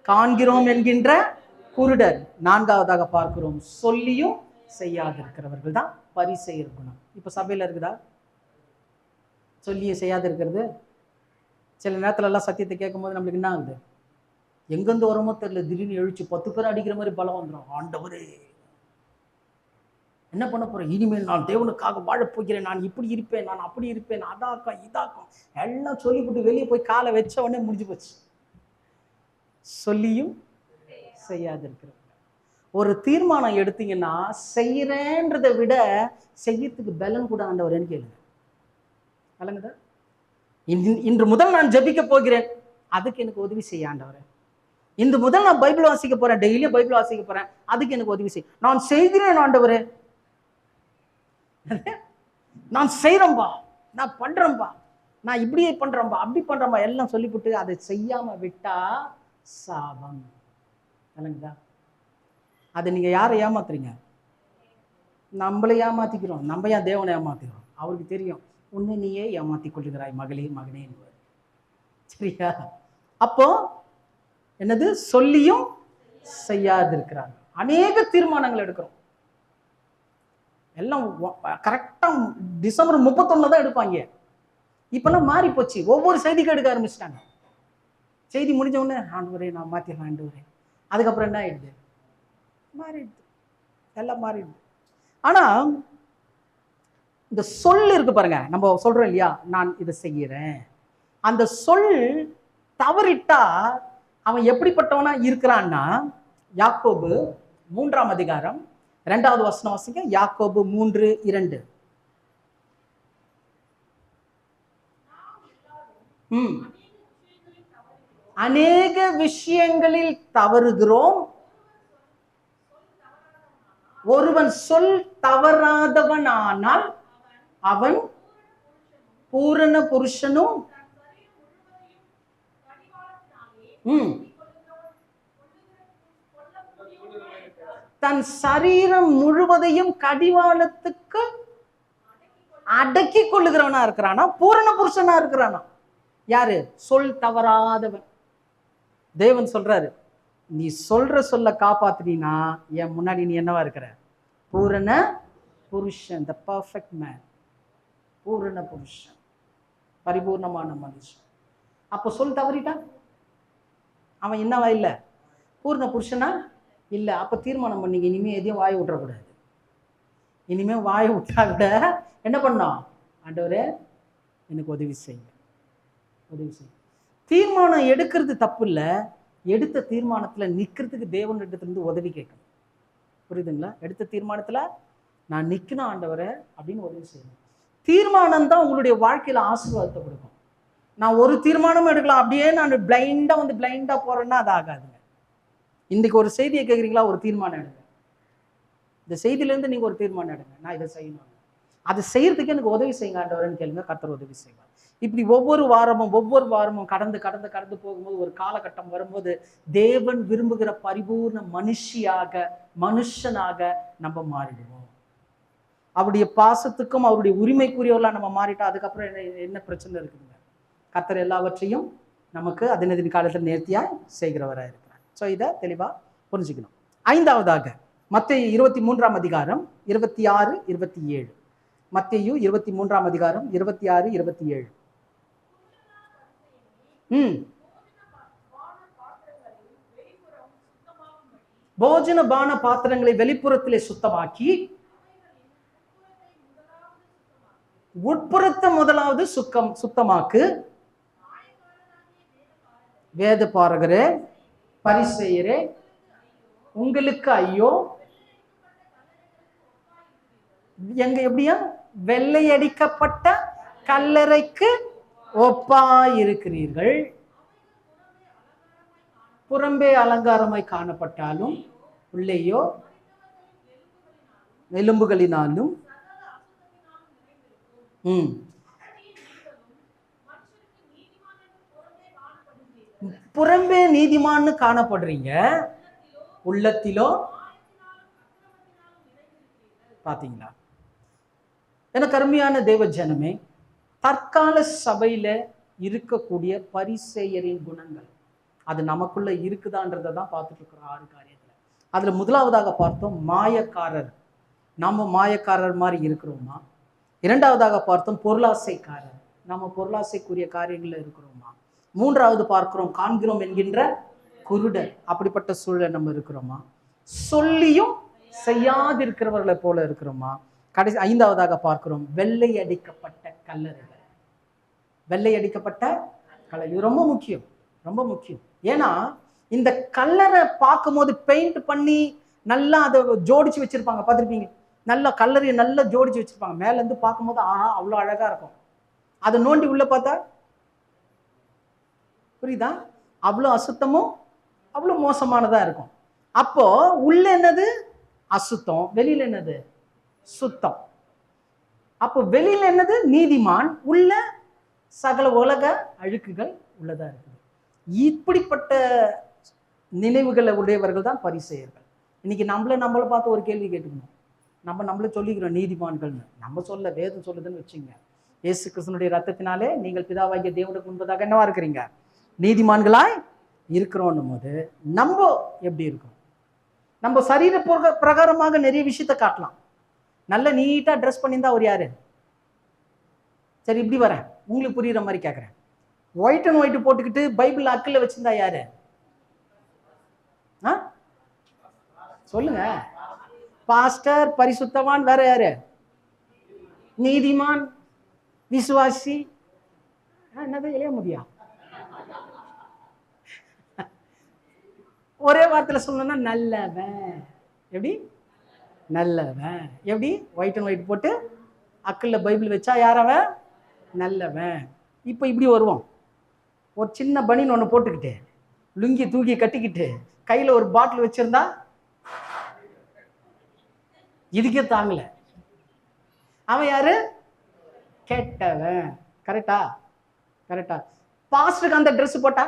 காண்கிறோம் என்கின்ற குருடர். 4வதாக பார்க்கிறோம், சொல்லியும் செய்யாதிருக்கிறவர்கள் தான் பரிசேயர் குணம். இப்ப சபையில இருக்குதா சொல்லியும் செய்யாதிருக்கிறது? சில நேரத்துல எல்லாம் சத்தியத்தை கேட்கும் போது நம்மளுக்கு என்ன ஆகுது? எங்கிருந்து வரமோ தெரியல, திடீர்னு எழுச்சி 10 பேர் அடிக்கிற மாதிரி பலம் வந்துடும். ஆண்டவரே என்ன பண்ண போறேன், இனிமேல் நான் தேவனுக்காக வாழப் போகிறேன், நான் இப்படி இருப்பேன், நான் அப்படி இருப்பேன், அதாக்கம் இதாக்கம் எல்லாம் சொல்லிவிட்டு வெளியே போய் காலை வச்ச உடனே முடிஞ்சு போச்சு. சொல்லியும் செய்யாதிருக்கிறது. ஒரு தீர்மானம் எடுத்தீங்கன்னா செய்யறேன்றதை விட செய்யறதுக்கு பலன் கூட ஆண்டவரேன்னு கேளுங்க. கலங்குதா? இன்று முதல் நான் ஜெபிக்க போகிறேன், அதுக்கு எனக்கு உதவி செய்ய ஆண்டவரே. இன்று முதல் நான் பைபிள் வாசிக்க போறேன், டெய்லியும் பைபிள் வாசிக்க போறேன், அதுக்கு எனக்கு உதவி செய்ய. நான் செய்கிறேன் ஆண்டவரே, நான் செய்யறேன்பா, நான் பண்றேன்பா, நான் இப்படியே பண்றேன்பா, அப்படி பண்றேன்பா எல்லாம் சொல்லிவிட்டு அதை செய்யாம விட்டா சாபம். கலங்குதா? அதை நீங்க யாரை ஏமாத்துறீங்க? நம்மளை ஏமாத்திக்கிறோம். நம்ம ஏன் தேவனை ஏமாத்திக்கிறோம்? அவருக்கு தெரியும், உன்னை நீயே ஏமாத்தி கொள்ளுகிறாய் மகளே மகனே. சரியா? அப்போ என்னது? சொல்லியும் செய்யாதிருக்கிறாங்க. அநேக தீர்மானங்கள் எடுக்கிறோம். எல்லாம் கரெக்டா டிசம்பர் 31 தான் எடுப்பாங்க. இப்பெல்லாம் மாறி போச்சு. ஒவ்வொரு செய்திக்கு எடுக்க ஆரம்பிச்சிட்டாங்க. செய்தி முடிஞ்ச உடனே ஆண்டவரே நான் மாத்திடலாம் ஆண்டவரே. அதுக்கப்புறம் என்ன ஆயிடுது? மாறிடுது, எல்லாம் மாறிடுது. ஆனா இந்த சொல் இருக்கு பாருங்க, நம்ம சொல்றோம் இல்லையா, நான் இதை செய்யறேன். அந்த சொல் தவறிட்டா அவன் எப்படிப்பட்டவனா இருக்கிறான்னா, யாக்கோபு 3ஆம் அதிகாரம் 2வது வசனம் வாசிங்க. யாக்கோபு 3:2. அநேக விஷயங்களில் தவறுகிறோம். ஒருவன் சொல் தவறாதவன் ஆனால் அவன் பூரண புருஷனும் தன் சரீரம் முழுவதையும் கடிவாளத்துக்கு அடக்கி கொள்ளுகிறவனா இருக்கிறானா, பூரண புருஷனா இருக்கிறானா. யாரு? சொல் தவறாதவன். தேவன் சொல்றாரு, நீ சொல்ற சொல்ல காப்பாத்தினா என் முன்னாடி நீ என்னவா இருக்கிற? பூரண புருஷன், த பர்ஃபெக்ட் மேன். பூரண புருஷன், பரிபூர்ணமான மனுஷன். அப்போ சொல் தவறிட்டா அவன் என்னவா இல்லை? பூர்ண புருஷனா இல்லை. அப்போ தீர்மானம் பண்ணீங்க, இனிமே எதையும் வாய் விட்டுறக்கூடாது. இனிமே வாய் விட்டா விட என்ன பண்ணோம்? ஆண்டவரே எனக்கு உதவி செய்யுங்க, உதவி செய்யுங்க. தீர்மானம் எடுக்கிறது தப்பு இல்லை, எடுத்த தீர்மானத்தில் நிற்கிறதுக்கு தேவனிடத்திலிருந்து உதவி கேட்கணும். புரியுதுங்களா? எடுத்த தீர்மானத்தில் நான் நிற்கணும் ஆண்டவரே அப்படின்னு உதவி செய்யணும். தீர்மானம் தான் உங்களுடைய வாழ்க்கையில் ஆசீர்வாதத்தை கொடுக்கும். நான் ஒரு தீர்மானமும் எடுக்கலாம், அப்படியே நான் பிளைண்டாக போறேன்னா அது ஆகாதுங்க. இன்னைக்கு ஒரு செய்தியை கேட்குறீங்களா, ஒரு தீர்மானம் எடுங்க. இந்த செய்தியிலேருந்து நீங்கள் ஒரு தீர்மானம் எடுங்க, நான் இதை செய்யணும், அது செய்யறதுக்கு எனக்கு உதவி செய்யுங்க ஆண்டவரேன்னு கேளுங்க, கர்த்தர் உதவி செய்வார். இப்படி ஒவ்வொரு வாரமும் கடந்து போகும்போது ஒரு காலகட்டம் வரும்போது தேவன் விரும்புகிற பரிபூர்ண மனுஷனாக நம்ம மாறிடுவோம். அவருடைய பாசத்துக்கும் அவருடைய உரிமைக்குரியவர்களாக நம்ம மாறிட்டா அதுக்கப்புறம் என்ன பிரச்சனை இருக்குதுங்க? கர்த்தர் எல்லாவற்றையும் நமக்கு அதனதின் காலத்தில் நேர்த்தியாய் செய்கிறவராக இருக்கிறார். ஸோ இதை தெளிவாக புரிஞ்சுக்கணும். 5வதாக மத்தேயு 23ஆம் அதிகாரம் 26-27. மத்தேயு 23ஆம் அதிகாரம் 26-27. போஜன பான பாத்திரங்களை வெளிப்புறத்திலே சுத்தமாக்கி உட்புறத்தை முதலாவது சுத்தமாக்கு. வேத பாரகரே, பரிசேயரே, உங்களுக்கு ஐயோ, எங்க எப்படியா வெள்ளையடிக்கப்பட்ட கல்லறைக்கு ஒப்பாயிருக்கிறீர்கள். புறம்பே அலங்காரமாய் காணப்பட்டாலும் உள்ளேயோ எலும்புகளினாலும் புறம்பே நீதிமான்னு காணப்படுறீங்க, உள்ளத்திலோ பாத்தீங்களா? எனக்கு அருமையான தேவ ஜனமே, தற்கால சபையில இருக்கக்கூடிய பரிசேயரின் குணங்கள் அது நமக்குள்ள இருக்குதான்றதை தான் பார்த்துட்டு இருக்கிறோம் 6 காரியத்துல. அதுல முதலாவதாக பார்த்தோம் மாயக்காரர். நம்ம மாயக்காரர் மாதிரி இருக்கிறோமா? இரண்டாவதாக பார்த்தோம் பொருளாசைக்காரர். நம்ம பொருளாசைக்குரிய காரியங்கள்ல இருக்கிறோமா? மூன்றாவது பார்க்கிறோம் காண்கிறோம் என்கின்ற குருடர். அப்படிப்பட்ட சூழல் நம்ம இருக்கிறோமா? சொல்லியும் செய்யாதிருக்கிறவர்களை போல இருக்கிறோமா? கடைசி 5வதாக பார்க்கிறோம் வெள்ளை அடிக்கப்பட்ட கல்லறைகள். வெள்ளை அடிக்கப்பட்ட கல்லறை, இது ரொம்ப முக்கியம், ரொம்ப முக்கியம். ஏன்னா இந்த கல்லறை பார்க்கும்போது பெயிண்ட் பண்ணி நல்லா அதை ஜோடிச்சு வச்சிருப்பாங்க, பார்த்துருப்பீங்க. நல்லா கல்லறையை நல்லா ஜோடிச்சு வச்சிருப்பாங்க. மேல இருந்து பார்க்கும்போது அவ்வளோ அழகா இருக்கும். அதை நோண்டி உள்ள பார்த்தா புரியுதா? அவ்வளோ அசுத்தமும் அவ்வளோ மோசமானதா இருக்கும். அப்போ உள்ள என்னது அசுத்தம், வெளியில என்னது சுத்தம். அப்போ வெளியில என்னது நீதிமான், உள்ள சகல உலக அழுக்குகள் உள்ளதா இருக்குது. இப்படிப்பட்ட நினைவுகளை உடையவர்கள் தான் பரிசேயர்கள். இன்னைக்கு நம்மளை பார்த்து ஒரு கேள்வி கேட்டுக்கணும். நம்மள சொல்லிக்கிறோம் நீதிமான்கள்னு. நம்ம சொல்ல, வேதம் சொல்லுதுன்னு வச்சுங்க. இயேசு கிறிஸ்துனுடைய ரத்தத்தினாலே நீங்கள் பிதாவாகிய தேவனுக்கு முன்பதாக என்னவா இருக்கிறீங்க? நீதிமான்களாய் இருக்கிறோம் போது நம்ம எப்படி இருக்கோம்? நம்ம சரீர பிரகாரமாக நிறைய விஷயத்த காட்டலாம். நல்ல நீட்டா ட்ரெஸ் பண்ணியிருந்தா அவர் யாரு? சரி, இப்படி வரேன், உங்களுக்கு புரியுற மாதிரி கேட்குறேன். ஒயிட் அண்ட் ஒயிட் போட்டுக்கிட்டு பைபிள் அக்கில் வச்சிருந்தா யாரு? சொல்லுங்க. பாஸ்டர், பரிசுத்தவான், வேற யாரு? நீதிமான், விசுவாசி, என்னது எழுத முடியா? ஒரே வார்த்தையில சொல்லணும்னா நல்லவன். எப்படி நல்லவன்? எப்படி ஒயிட் அண்ட் ஒயிட் போட்டு அக்கில் பைபிள் வச்சா யாரவன்? நல்லவன். இப்போ இப்படி வருவோம், ஒரு சின்ன பனின் ஒன்று போட்டுக்கிட்டு லுங்கி தூக்கி கட்டிக்கிட்டு கையில ஒரு பாட்டில் வச்சிருந்தா இதுக்கே தாங்கல, அவன் யாரு? கெட்டவன். கரெக்டா? கரெக்டா? பாஸ்டருக்கு அந்த ட்ரெஸ் போட்டா,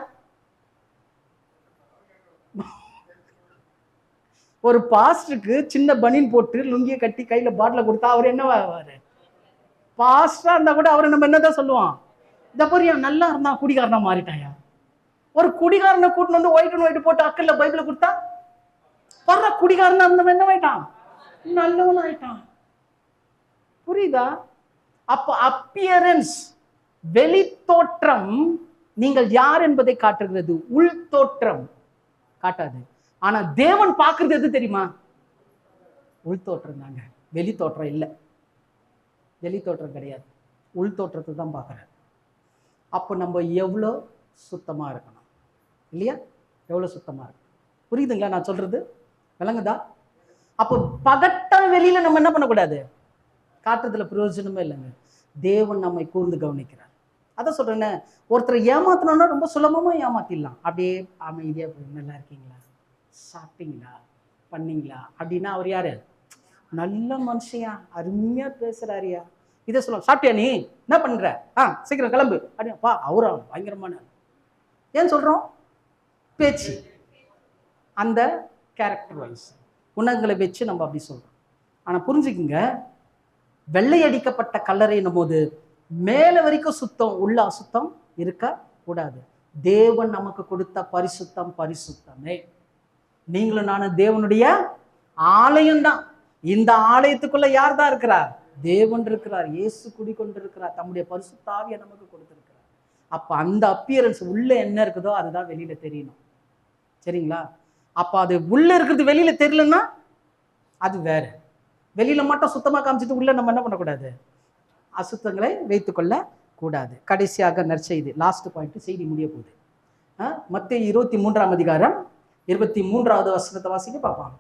ஒரு பாஸ்டருக்கு சின்ன பனின் போட்டு லுங்கிய கட்டி கையில பாட்டில கொடுத்தா அவர் என்னவா ஆவாரு? பாஸ்டரா இருந்தா கூட அவரை நம்ம என்னதான் சொல்லுவான்? இந்த பொரியா நல்லா இருந்தா குடிகாரனா மாறிட்டாயா? ஒரு குடிகாரனை கூட்டிட்டு வந்து ஒயிட் அண்ட் ஒயிட் போட்டு அக்கல்ல பைபிள கொடுத்தா பர்ற குடிகாரனா இருந்தவன் என்ன ஆயிட்டான்? நல்லவன் ஆயிட்டான். புரியுதா? அப்ப அப்பியரன்ஸ், வெளி தோற்றம் நீங்கள் யார் என்பதை காட்டுகிறது, உள் தோற்றம் காட்டாது. ஆனா தேவன் பார்க்கறது எது தெரியுமா? உள் தோற்றம் தாங்க, வெளி தோற்றம் இல்லை. வெளி தோற்றம் கிடையாது, உள் தோற்றத்தை தான் பார்க்குறாரு. அப்போ நம்ம எவ்வளோ சுத்தமா இருக்கணும் இல்லையா? எவ்வளோ சுத்தமா இருக்கணும். புரியுதுங்களா நான் சொல்றது? விளங்குதா? அப்போ பகட்டா வெளியில நம்ம என்ன பண்ணக்கூடாது, காட்டுறதுல பிரயோஜனமே இல்லைங்க. தேவன் நம்மை கூர்ந்து கவனிக்கிறார். அதான் சொல்றேன்னு, ஒருத்தரை ஏமாத்தணும்னா ரொம்ப சுலபமா ஏமாத்திடலாம். அப்படியே அமைதியா நல்லா இருக்கீங்களா, சாப்பிட்டீங்களா, பண்ணீங்களா அப்படின்னா அவர் யாரு? நல்ல மனுஷையா, அருமையா பேசுறாரியா. இதை சொல்லுவோம், சாப்பிட்டியா நீ, என்ன பண்ற, சீக்கிரம் கிளம்பு அப்படின்னா அவரா பயங்கரமான. ஏன் சொல்றோம்? பேச்சு, அந்த கேரக்டர் வைஸ் குணங்களை வச்சு நம்ம அப்படி சொல்றோம். ஆனா புரிஞ்சுக்குங்க, வெள்ளை அடிக்கப்பட்ட கல்லறைன்னும் போது மேல வரைக்கும் சுத்தம், உள்ள அசுத்தம் இருக்க கூடாது. தேவன் நமக்கு கொடுத்த பரிசுத்தம் பரிசுத்தமே. நீங்களும் நானும் தேவனுடைய ஆலயம் தான். இந்த ஆலயத்துக்குள்ள யார் தான் இருக்கிறார்? தேவன் இருக்கிறார். இயேசு குடிக்கொண்டிருக்கிறார். தம்முடைய பரிசுத்த ஆவியை நமக்கு கொடுத்திருக்கிறார். அப்ப அந்த அப்பியரன்ஸ் உள்ள என்ன இருக்குதோ அதுதான் வெளியில தெரியணும். சரிங்களா? அப்ப அது உள்ள இருக்கிறது வெளியில தெரியலன்னா அது வேற. வெளியில மட்டும் சுத்தமா காமிச்சிட்டு உள்ள நம்ம என்ன பண்ணக்கூடாது, அசுத்தங்களை வைத்துக்கொள்ள கூடாது. கடைசியாக நற்செய்தி, லாஸ்ட் பாயிண்ட், செய்தி முடிய போகுது. மத்தேயு 23ஆம் அதிகாரம் 23வது வசனத்தை வாசிக்க பார்ப்பாங்க.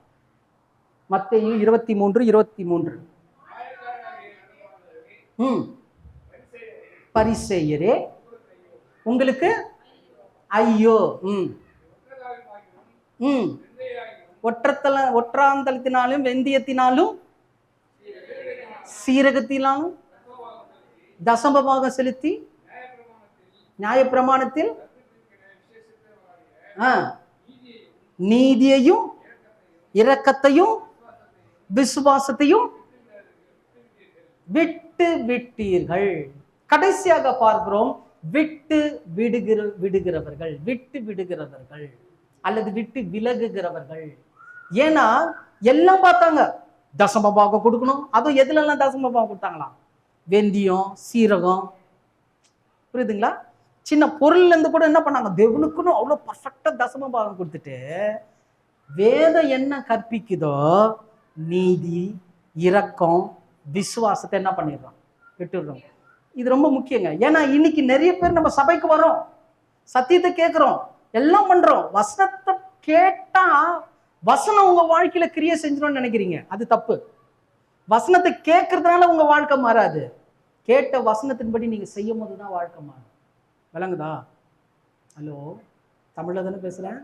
மத்தேயு 23:23. பரிசேயரே உங்களுக்கு ஐயோ, ஒற்றாந்தலத்தினாலும் வெந்தயத்தினாலும் சீரகத்தினாலும் தசமபாகம் செலுத்தி நியாயப்பிரமாணத்தில் நீதியையும் இரக்கத்தையும் விசுவாசத்தையும் விட்டு விட்டீர்கள். கடைசியாக பார்க்கிறோம், விட்டு விடுகிறவர்கள், விட்டு விடுகிறவர்கள் அல்லது விட்டு விலகுகிறவர்கள். ஏன்னா எல்லாம் பார்த்தாங்க, தசமபாகம் கொடுக்கணும். அதுவும் எதுல எல்லாம் தசமபாகம் கொடுத்தாங்களாம்? வெந்தயம், சீரகம், புரியுதுங்களா? சின்ன பொருள்ல இருந்து கூட என்ன பண்ணாங்க, தேவனுக்குன்னு அவ்வளவு பர்ஃபெக்டா தசமபாகம் கொடுத்துட்டு வேதம் என்ன கற்பிக்குதோ நீதி, இரக்கம், விசுவாசத்தை என்ன பண்ணிடுறோம், விட்டுடுறோம். இது ரொம்ப முக்கியங்க. ஏன்னா இன்னைக்கு நிறைய பேர் நம்ம சபைக்கு வரோம், சத்தியத்தை கேட்கிறோம், எல்லாம் பண்றோம். வசனத்தை கேட்டா வசனம் உங்க வாழ்க்கையில கிரியை செஞ்சிடும்னு நினைக்கிறீங்க, அது தப்பு. வசனத்தை கேட்கறதுனால உங்க வாழ்க்கை மாறாது. கேட்ட வசனத்தின்படி நீங்க செய்யும் போதுதான் வாழ்க்கை மாறும். விளங்குதா? ஹலோ, தமிழ்ல தானே பேசுறேன்,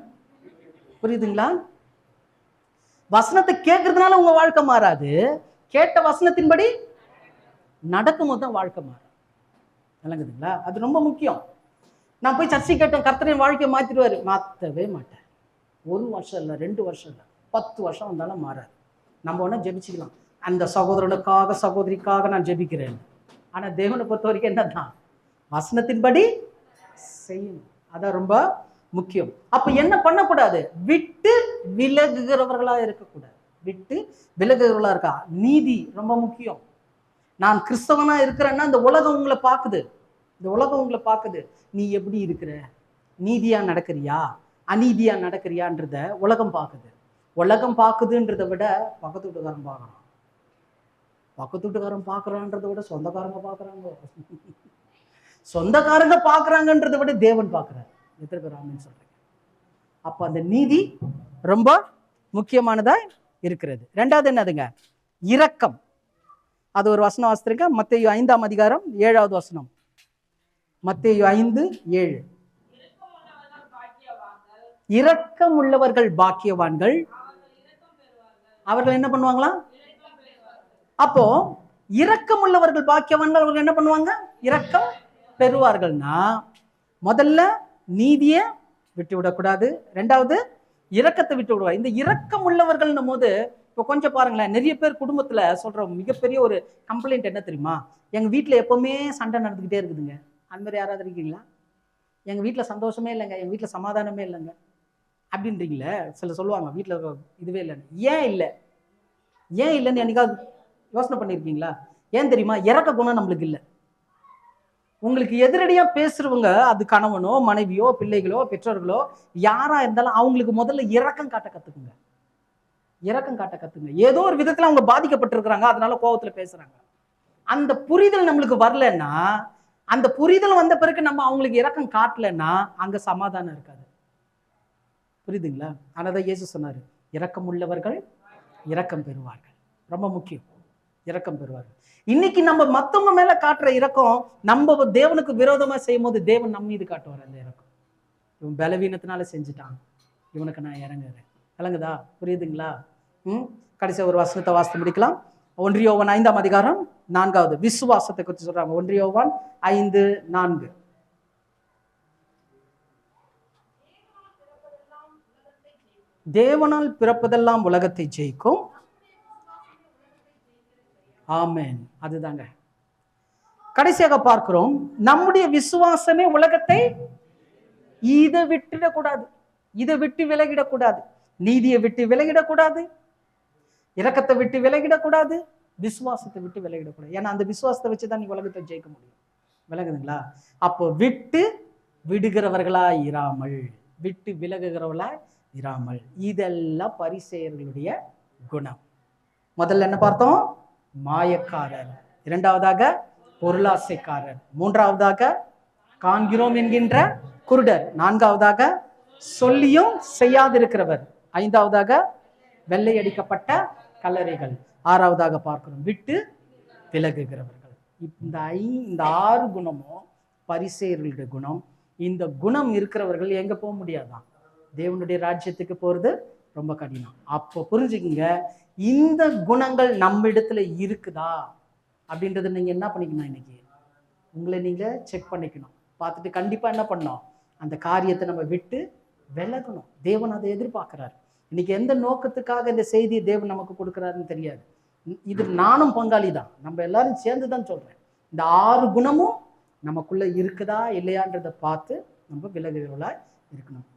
புரியுதுங்களா? வசனத்தை கேட்கறதுனால உங்க வாழ்க்கை மாறாது, கேட்ட வசனத்தின்படி நடக்கும் போது தான் வாழ்க்கை மாறும். விளங்குதுங்களா? அது ரொம்ப முக்கியம். நான் போய் சர்ச்சை கேட்டேன், கர்த்தரின் வாழ்க்கையை மாத்திடுவாரு, மாற்றவே மாட்டேன். 1 வருஷம் இல்லை, 2 வருஷம் இல்லை, 10 வருஷம் வந்தாலும் மாறாது. நம்ம ஒன்றா ஜெபிச்சுக்கலாம், அந்த சகோதரனுக்காக சகோதரிக்காக நான் ஜெபிக்கிறேன். ஆனா தேவனை பொறுத்த வரைக்கும் என்னதான், வசனத்தின்படி செய்யணும். அதான் ரொம்ப முக்கியம். அப்ப என்ன பண்ணக்கூடாது, விட்டு விலகுகிறவர்களா இருக்கக்கூடாது. விட்டு விலகுகிறவர்களா இருக்கா. நீதி ரொம்ப முக்கியம். நான் கிறிஸ்தவனா இருக்கிறேன்னா இந்த உலகம் உங்களை பார்க்குது, இந்த உலகம் உங்களை பார்க்குது, நீ எப்படி இருக்கிற, நீதியா நடக்கிறியா அநீதியா நடக்கிறியான்றத உலகம் பார்க்குது. உலகம் பார்க்குதுன்றதை விட பக்கத்து வீட்டுக்காரன் பார்க்கறான், பக்கத்து வீட்டுக்காரன் பார்க்கறான்றதை விட சொந்தக்காரங்க பார்க்கறாங்க, சொந்தக்காரங்க பார்க்கறாங்கன்றதை விட தேவன் பார்க்கிறார். எத்தனை பேர் ஆமென் சொல்றீங்க? அப்ப அந்த நீதி ரொம்ப முக்கியமானதா இருக்கிறது. 2வது என்னதுங்க, இரக்கம். அது ஒரு வசனம் வாசித்திருக்க, மத்தேயு 5ஆம் அதிகாரம் 7வது வசனம். மத்தேயு 5:7. இரக்கம் உள்ளவர்கள் பாக்கியவான்கள், அவர்கள் என்ன பண்ணுவாங்களா? அப்போ இரக்கம் உள்ளவர்கள் பாக்கியவான்கள், அவர்கள் என்ன பண்ணுவாங்க? இரக்கம் பெறுவார்கள்னா முதல்ல நீதியை விட்டு விடக்கூடாது, 2வது இரக்கத்தை விட்டு விடுவா. இந்த இரக்கம் உள்ளவர்கள்னும் போது இப்போ கொஞ்சம் பாருங்களேன், நிறைய பேர் குடும்பத்துல சொல்ற மிகப்பெரிய ஒரு கம்ப்ளைண்ட் என்ன தெரியுமா, எங்க வீட்டுல எப்பவுமே சண்டை நடந்துகிட்டே இருக்குதுங்க. அந்த மாதிரி யாராவது இருக்கீங்களா? எங்க வீட்டுல சந்தோஷமே இல்லைங்க, எங்க வீட்டுல சமாதானமே இல்லைங்க அப்படின்றீங்களே. சில சொல்லுவாங்க வீட்டுல இதுவே இல்லைன்னு. ஏன் இல்லை, ஏன் இல்லைன்னு என்னைக்காவது யோசனை பண்ணிருக்கீங்களா? ஏன் தெரியுமா? இறக்க குணம் நம்மளுக்கு இல்லை. உங்களுக்கு எதிரடியா பேசுறவங்க, அது கணவனோ மனைவியோ பிள்ளைகளோ பெற்றோர்களோ யாரா இருந்தாலும் அவங்களுக்கு முதல்ல இரக்கம் காட்ட கத்துக்குங்க, இரக்கம் காட்ட கத்துங்க. ஏதோ ஒரு விதத்துல அவங்க பாதிக்கப்பட்டிருக்கிறாங்க, அதனால கோபத்துல பேசுறாங்க. அந்த புரிதல் நம்மளுக்கு வரலன்னா, அந்த புரிதல் வந்த பிறகு நம்ம அவங்களுக்கு இரக்கம் காட்டலன்னா அங்க சமாதானம் இருக்காது. புரியுதுங்களா? ஆனாதான் இயேசு சொன்னாரு, இரக்கம் உள்ளவர்கள் இரக்கம் பெறுவார்கள். ரொம்ப முக்கியம், இரக்கம் பெறுவார்கள். இன்னைக்கு நம்ம மத்தவங்க மேல காட்டுற இரக்கம் நம்ம தேவனுக்கு விரோதமா செய்யும் போது தேவன் நம்ம மீது காட்டுவார் அந்த இரக்கம். இவன் பலவீனத்தினால செஞ்சுட்டான், இவனுக்கு நான் இறங்குறேன். விளங்குதா? புரியுதுங்களா? கடைசி ஒரு வசனத்தை வாசித்து முடிக்கலாம். 1 யோவான் 5ஆம் அதிகாரம் 4வது விசுவாசத்தை குறித்து சொல்றாங்க. 1 யோவான் 5:4. தேவனால் பிறப்பதெல்லாம் உலகத்தை ஜெயிக்கும். ஆமென். அதுதாங்க கடைசியாக பார்க்கிறோம். நம்முடைய விசுவாசமே உலகத்தை, இதை விட்டுடக்கூடாது, இதை விட்டு விலகிடக்கூடாது, நீதியை விட்டு விலகிடக்கூடாது, இரக்கத்தை விட்டு விலகிடக்கூடாது, விசுவாசத்தை விட்டு விலகிடக்கூடாது. ஏன்னா அந்த விசுவாசத்தை வச்சுதான் நீ உலகத்தை ஜெயிக்க முடியும். விலகுதுங்களா? அப்போ விட்டு விடுகிறவர்களா இராமல், விட்டு விலகுகிறவர்களா இராமல். இதெல்லாம் பரிசேயர்களுடைய குணம். முதல்ல என்ன பார்த்தோம்? மாயக்காரர். 2வதாக பொருளாசைக்காரர். மூன்றாவதாக காண்கிறோம் என்கின்ற குருடர். நான்காவதாக சொல்லியும் செய்யாதிருக்கிறவர். ஐந்தாவதாக வெள்ளை அடிக்கப்பட்ட கல்லறைகள். ஆறாவதாக பார்க்கிறோம் விட்டு விலகுகிறவர்கள். இந்த 6 குணமும் பரிசேயர்களுடைய குணம். இந்த குணம் இருக்கிறவர்கள் எங்க போக முடியாதான்? தேவனுடைய ராஜ்யத்துக்கு போறது ரொம்ப கடினம். அப்போ புரிஞ்சுக்குங்க, இந்த குணங்கள் நம்ம இடத்துல இருக்குதா அப்படின்றத நீங்க என்ன பண்ணிக்கணும்? இன்னைக்கு உங்களை நீங்க செக் பண்ணிக்கணும். பார்த்துட்டு கண்டிப்பா என்ன பண்ணணும்? அந்த காரியத்தை நம்ம விட்டு விலகணும். தேவன் அதை எதிர்பார்க்கிறார். இன்னைக்கு எந்த நோக்கத்துக்காக இந்த செய்தியை தேவன் நமக்கு கொடுக்குறாருன்னு தெரியாது. இது நானும் பங்காளி தான். நம்ம எல்லாரும் சேர்ந்து தான் சொல்றேன். இந்த 6 குணமும் நமக்குள்ள இருக்குதா இல்லையான்றதை பார்த்து நம்ம விலகுகளா இருக்கணும்.